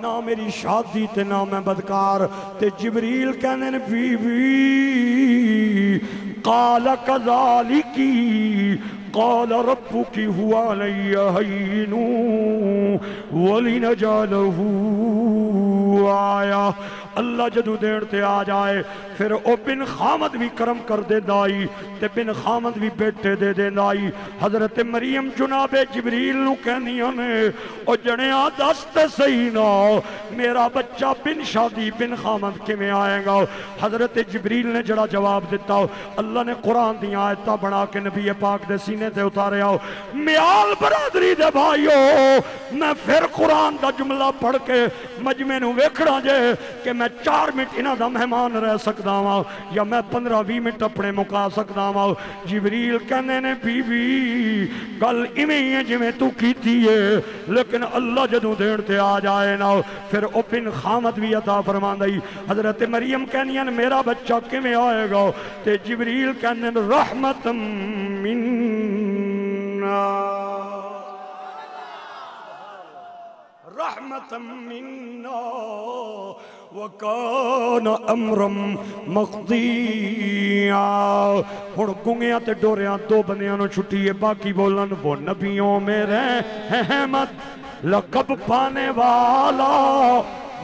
نہ میری شادی تے نہ میں بدکار تے جبریل کہنے نے بی بی قال کذالکی قال ربك هو علي هين ولنجعله آیا اللہ جدو دیڑتے آ جائے پھر او بن خامد بھی کرم کر دے دائی تے بن خامد بھی بیٹے دے دے دائی حضرت مریم جناب جبریل نو کہنیاں نے او جنیاں دست صحیح نا میرا بچہ بن شادی بن خامد کے میں آئے گا حضرت جبریل نے جڑا جواب دیتا اللہ نے قرآن دی آیتہ بنا کے نبی پاک دے سینے تے اتارے آؤ میال برادری دے بھائیو میں پھر قرآن دا جملہ پڑھ کے مجمع نو ویکھنا جے کہ میں 4 منٹ انہاں دا مہمان رہ سکدا واں یا میں 15-20 منٹ اپنے مکا سکدا واں۔ جبریل کہندے نے بی بی گل ایویں ہے جویں تو کیتی ہے، لیکن اللہ جدوں دین تے آ جائے نا پھر او بن خامد بھی عطا فرماندا ہی۔ حضرت مریم کہندیاں میرا بچہ کیویں آئے گا تے جبریل کہندے نے رحمت منا رحمت منا وکان امرم مقضیا۔ ہن گنگیاں تے ڈوریاں 2 بندیاں نو چھٹی ہے، باقی بولن وہ نبیوں میں رحمت لقب پانے والا،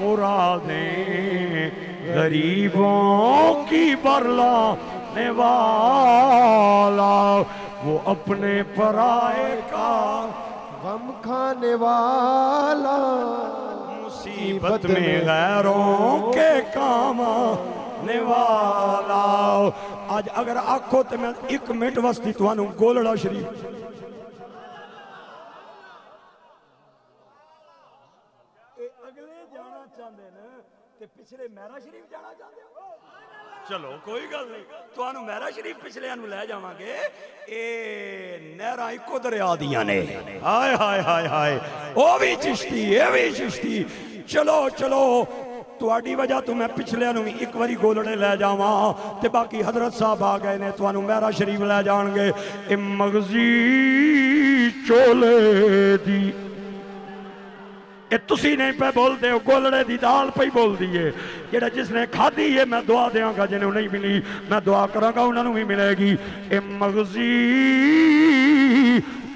مرادیں غریبوں کی برلانے والا، وہ اپنے پرائے کا غم کھانے والا، مصیبت میں غیروں کے کام آنے والا۔ آج اگر آکھو تو میں 1 منٹ وستی توانو گولڑا شریف اگلے جانا چاہتے ہیں تے پچھلے میرا شریف جانا چاہتے ہو؟ چلو کوئی گل نہیں، توانو میرا شریف پچھلے انو لے جاواں گے۔ اے نہراں اکو دریا دیاں نے، ہائے ہائے ہائے ہائے، او بھی چشتی اے بھی چشتی۔ چلو چلو تواڈی وجہ تو میں پچھلے انو 1 واری گولڑے لے جاواں تے باقی حضرت صاحب آ گئے نے، توانو میرا شریف لے جان گے۔ اے مغزی چولے دی اے تسی نہیں پہ بول دے ہو، گولڑے دی دال پہ بول دیئے، جیڑا جس نے کھا دیئے میں دعا دیاں گا، جنہوں نہیں ملی میں دعا کراں گا انہوں بھی ملے گی۔ اے مغزی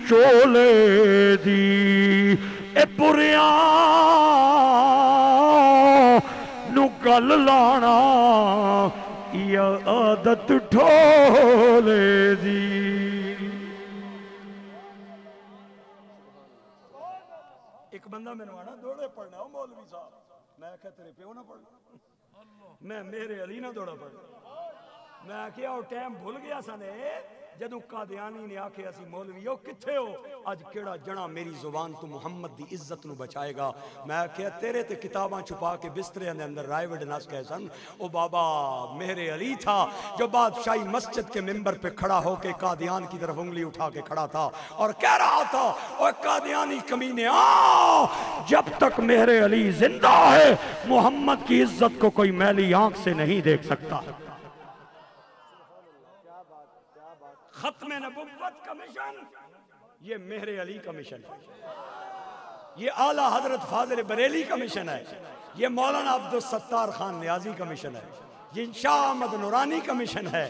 چولے دی اے پریاں نو گل لانا یا عادت ٹھولے دی۔ ایک بندہ میں نے آنا دوڑے پڑھنا ہو مولوی صاحب، میں کہا تیرے پیو نہ پڑھنا، میں میرے علی نہ دوڑا پڑھنا، میں کیا وہ ٹائم بھول گیا سنے جدو قادیانی نے آکھے اسی مولویو کتھے ہو، آج کیڑا جنا میری زبان تو محمد دی عزت نو بچائے گا۔ میں کہا تیرے تے کتاباں چھپا کے بسترے اندر رائے وڈناس کہے سن، او بابا میرے علی تھا جو بادشاہی مسجد کے ممبر پہ کھڑا ہو کے قادیان کی طرف انگلی اٹھا کے کھڑا تھا اور کہہ رہا تھا اوہ قادیانی کمینے جب تک میرے علی زندہ ہے محمد کی عزت کو کوئی میلی آنکھ سے نہیں دیکھ سکتا۔ ختم نبوت کا مشن یہ مہر علی کا مشن ہے، یہ اعلیٰ حضرت فاضل بریلی کا مشن ہے، یہ مولانا عبدالستار خان نیازی کا مشن ہے، یہ شاہ احمد نورانی کا مشن ہے،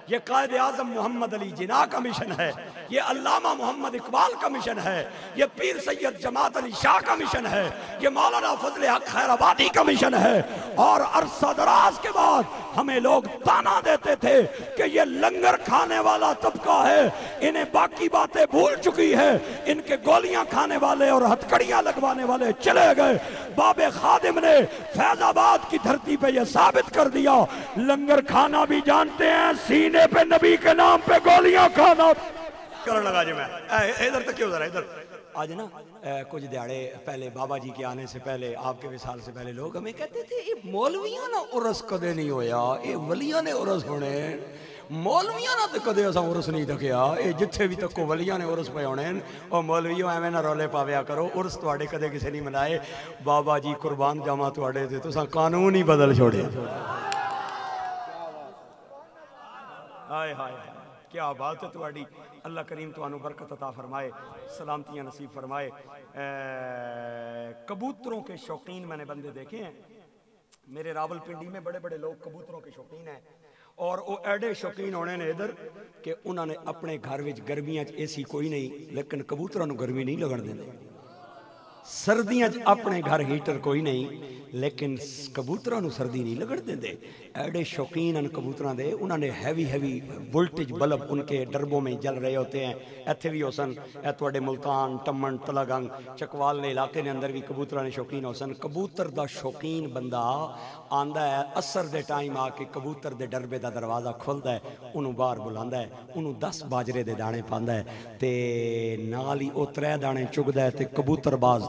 یہ قائد اعظم محمد علی جناح کا مشن ہے، یہ علامہ محمد اقبال کا مشن ہے، یہ پیر سید جماعت علی شاہ کا مشن ہے، یہ مولانا فضل حق خیر آبادی کا مشن ہے۔ اور عرصہ دراز کے بعد ہمیں لوگ تانا دیتے تھے کہ یہ لنگر کھانے والا طبقہ ہے، انہیں باقی باتیں بھول چکی ہے، ان کے گولیاں کھانے والے اور ہتھکڑیاں لگوانے والے چلے گئے۔ باب خادم نے فیض آباد کی دھرتی پہ یہ ثابت کر دیا لنگر کھانا بھی جانتے ہیں، سینے پہ نبی کے نام پہ گولیاں کھانا کرنے لگا۔ جی میں ادھر تک کیوں ذرا ادھر آج نا کچھ دیاڑے پہلے بابا جی کے آنے سے پہلے آپ کے وصال سے پہلے لوگ ہمیں کہتے تھے یہ مولویاں نا عرس کدے نہیں ہویا، یہ ولیاں نے عرس ہونے، مولویاں نا تے کدے اساں عرس نہیں تکیا، یہ جتھے بھی تک کو ولیاں نے عرس پہ ہونے اور مولویوں ایویں نہ رولے پاویا کرو، عرس تواڈے کدے کسے نہیں منائے۔ بابا جی قربان جاواں تواڈے تے تساں قانون ہی بدل چھوڑے۔ ہائے ہائے کیا بات ہے تواڈی، اللہ کریم تو انو برکت عطا فرمائے، سلامتیاں نصیب فرمائے۔ کبوتروں کے شوقین میں نے بندے دیکھے ہیں، میرے راول پنڈی میں بڑے بڑے لوگ کبوتروں کے شوقین ہیں، اور وہ ایڈے شوقین ہونے نے ادھر کہ انہوں نے اپنے گھر وچ گرمیاں اے سی کوئی نہیں، لیکن کبوتروں نو گرمی نہیں لگن دیندے۔ سردیاں اپنے گھر ہیٹر کوئی نہیں، لیکن کبوتروں نو سردی نہیں لگن دیندے۔ ایڈے شوقین ان کبوتروں دے، انہوں نے ہیوی وولٹیج بلب ان کے ڈربوں میں جل رہے ہوتے ہیں۔ ایتھے بھی ہوسن، ایتواڈے ملتان، ٹمن، تلگنگ، چکوال نے علاقے نے اندر بھی کبوتروں نے شوقین ہوسن۔ کبوتر دا شوقین بندہ آندا ہے اثر دے ٹائم آ کے کبوتر دے ڈربے دا دروازہ کھلدا ہے، انہوں باہر بلاندا ہے، انہوں 10 باجرے دے دانے پاندا ہے تے نال ہی او 3 دانے چگدا ہے تے کبوتر باز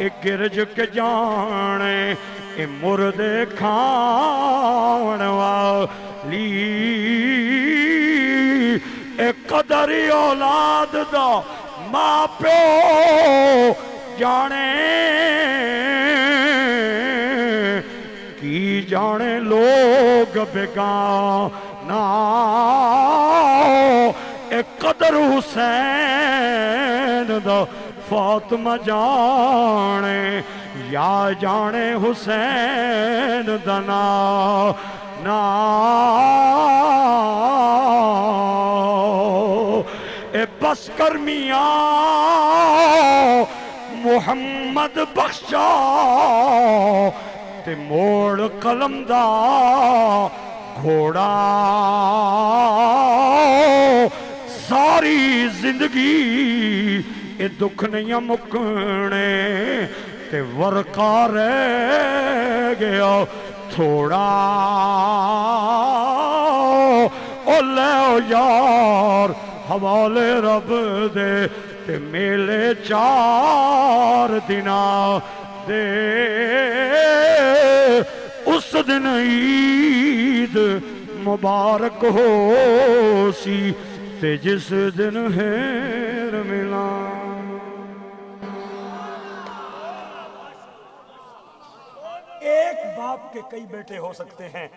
اے گرج کے جانے اے مردے کھان والی اے قدری اولاد دا ماں پیو جانے کی جانے لوگ بیگانا اے قدر حسین دا فاطمہ جانے یا جانے حسین دا نا اے بس کر میاں محمد بخشا تے موڑ قلم دا گھوڑا ساری زندگی اے دکھ نہیں مکنے تے ورقہ رہ گیا تھوڑا او لے او یار حوالے رب دے تے میلے 4 دنا دے اس دن عید مبارک ہو سی تے جس دن ہیر ملا ایک باپ کے کئی بیٹے ہو سکتے ہیں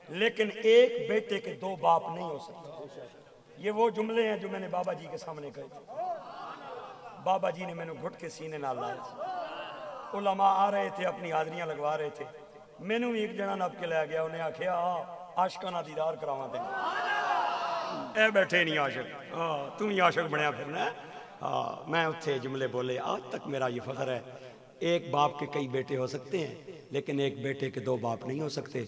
لیکن ایک بیٹے کے 2 باپ نہیں ہو سکتے یہ وہ جملے ہیں جو میں نے بابا جی کے سامنے کہے تھے بابا جی نے میں نے گھٹ کے سینے نال لائے علماء آ رہے تھے اپنی حاضریاں لگوا رہے تھے میں نے ایک جنہ نب کے لے گیا انہیں آکھیا عاشقانہ دیدار کراواں دیں اے بیٹھے نہیں عاشق تم ہی عاشق بنیا پھرنا میں اتھے جملے بولے آج تک میرا یہ فخر ہے ایک باپ کے کئی بیٹے ہو سکتے ہیں لیکن ایک بیٹے کے 2 باپ نہیں ہو سکتے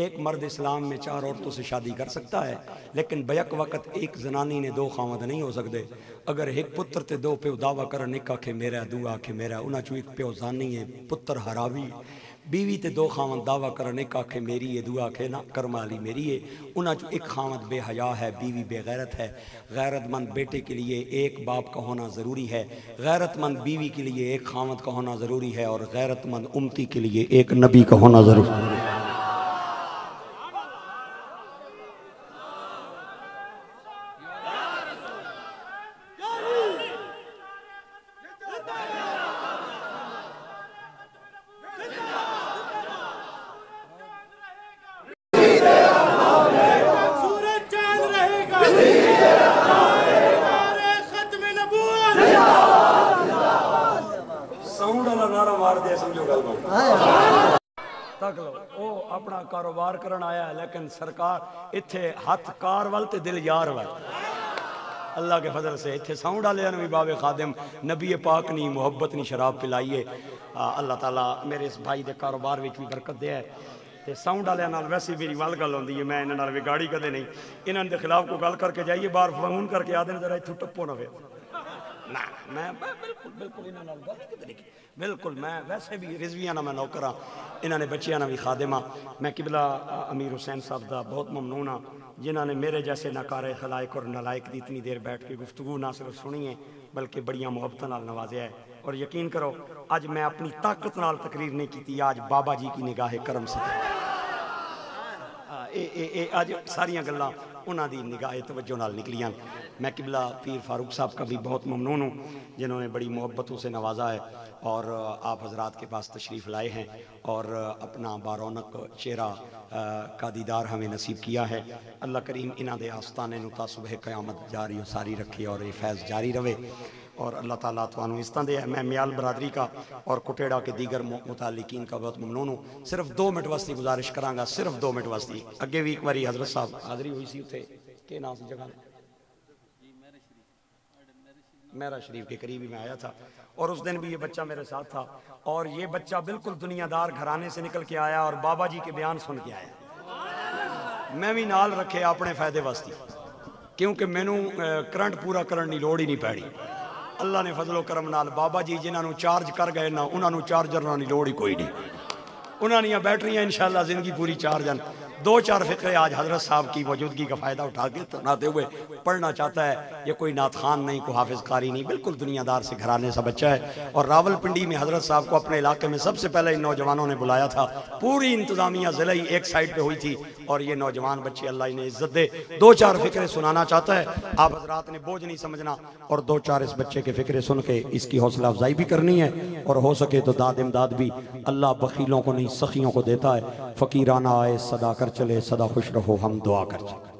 ایک مرد اسلام میں 4 عورتوں سے شادی کر سکتا ہے لیکن بیک وقت ایک زنانی نے 2 خاوند نہیں ہو سکتے اگر ایک پتر تے 2 پیو دعویٰ کرن ایک آکھے میرا 2 آکھے میرا انہاں چوں ایک پیو زانی ہے پتر حراوی بیوی تے 2 خاوند دعویٰ کرن ایک آکھے میری ہے 2 آکھے نا کرم والی میری ہے انہاں چوں ایک خاوند بے حیا ہے بیوی بے غیرت ہے غیرت مند بیٹے کے لیے ایک باپ کا ہونا ضروری ہے غیرت مند بیوی کے لیے ایک خاوند کا ہونا ضروری ہے اور غیرت مند امتی کے لیے ایک نبی کا ہونا ضروری ہے اپنا کاروبار کرن آیا ہے لیکن سرکار اتھے ہاتھ کار وال تے دل یار وال اللہ کے فضل سے اتھے ساؤنڈ آلے نبی باب خادم نبی پاک نہیں محبت نہیں شراب پلائیے اللہ تعالیٰ میرے اس بھائی دے کاروبار وچ بھی برکت دے ہے تے ساؤنڈ آلے نال ویسے میری وال گل ہوندی ہے میں انہاں نال وگاڑی کدے نہیں انہاں دے خلاف کو گل کر کے جائیے باہر فون کر کے آدھے ذرا اتھوں ٹپو نہ وے میں بالکل انہاں نال گل کدے نہیں بالکل میں ویسے بھی رضویاں نہ میں نوکر ہاں انہاں نے بچیاں نہ بھی خادمہ میں قبلہ امیر حسین صاحب دا بہت ممنون ہاں جنہاں نے میرے جیسے ناکارے خلائق اور نالائق دی اتنی دیر بیٹھ کے گفتگو نہ صرف سنی ہے بلکہ بڑیاں محبتوں نال نوازیا ہے اور یقین کرو آج میں اپنی طاقت نال تقریر نہیں کیتی آج بابا جی کی نگاہ کرم سے آج ساریاں گلاں انہاں دی نگاہ توجہ نال نکلیاں میں قبلہ پیر فاروق صاحب کا بھی بہت ممنون ہوں جنہوں نے بڑی محبتوں سے نوازا ہے اور آپ حضرات کے پاس تشریف لائے ہیں اور اپنا بارونق چہرہ کا دیدار ہمیں نصیب کیا ہے اللہ کریم انہاں دے آستانے نو تا صبح قیامت جاری و ساری رکھے اور یہ فیض جاری رہے اور اللہ تعالیٰ توانو اس طرح دے ہے میں میال برادری کا اور کٹیڑا کے دیگر متعلقین کا بہت ممنون ہوں صرف 2 منٹ واسطے گزارش کرانگا صرف 2 منٹ واسطے اگے بھی ایک باری حضرت صاحب حاضری ہوئی سی اتھے کہ نام سی جگہ میرا شریف کے قریب ہی میں آیا تھا اور اس دن بھی یہ بچہ میرے ساتھ تھا اور یہ بچہ بالکل دنیا دار گھرانے سے نکل کے آیا اور بابا جی کے بیان سن کے آیا میں بھی نال رکھے اپنے فائدے واسطے کیونکہ مینوں کرنٹ پورا کرن دی لوڑ ہی نہیں پیڑی اللہ نے فضل و کرم نال بابا جی جنہاں نو چارج کر گئے نا انہاں نو چارجر نال لوڑ ہی کوئی نہیں انہاں نے بیٹریاں انشاءاللہ زندگی پوری چارج ہیں دو چار فقرے آج حضرت صاحب کی موجودگی کا فائدہ اٹھا کے سناتے ہوئے پڑھنا چاہتا ہے. یہ کوئی نعت خوان نہیں، کوئی حافظ قاری نہیں، بالکل دنیا دار سے گھرانے سا بچہ ہے. اور راول پنڈی میں حضرت صاحب کو اپنے علاقے میں سب سے پہلے ان نوجوانوں نے بلایا تھا. پوری انتظامیہ ضلعی ایک سائڈ پہ ہوئی تھی اور یہ نوجوان بچے اللہ انہیں عزت دے دو چار فقرے سنانا چاہتا ہے. آپ حضرات نے بوجھ نہیں سمجھنا اور دو چار اس بچے کے فقرے سن کے اس کی حوصلہ افزائی بھی کرنی ہے اور ہو سکے تو داد امداد بھی. اللہ بخیلوں کو نہیں سخیوں کو دیتا ہے. فقیرانہ آئے صدا کر چلے، صدا خوش رہو ہم دعا کر چلے.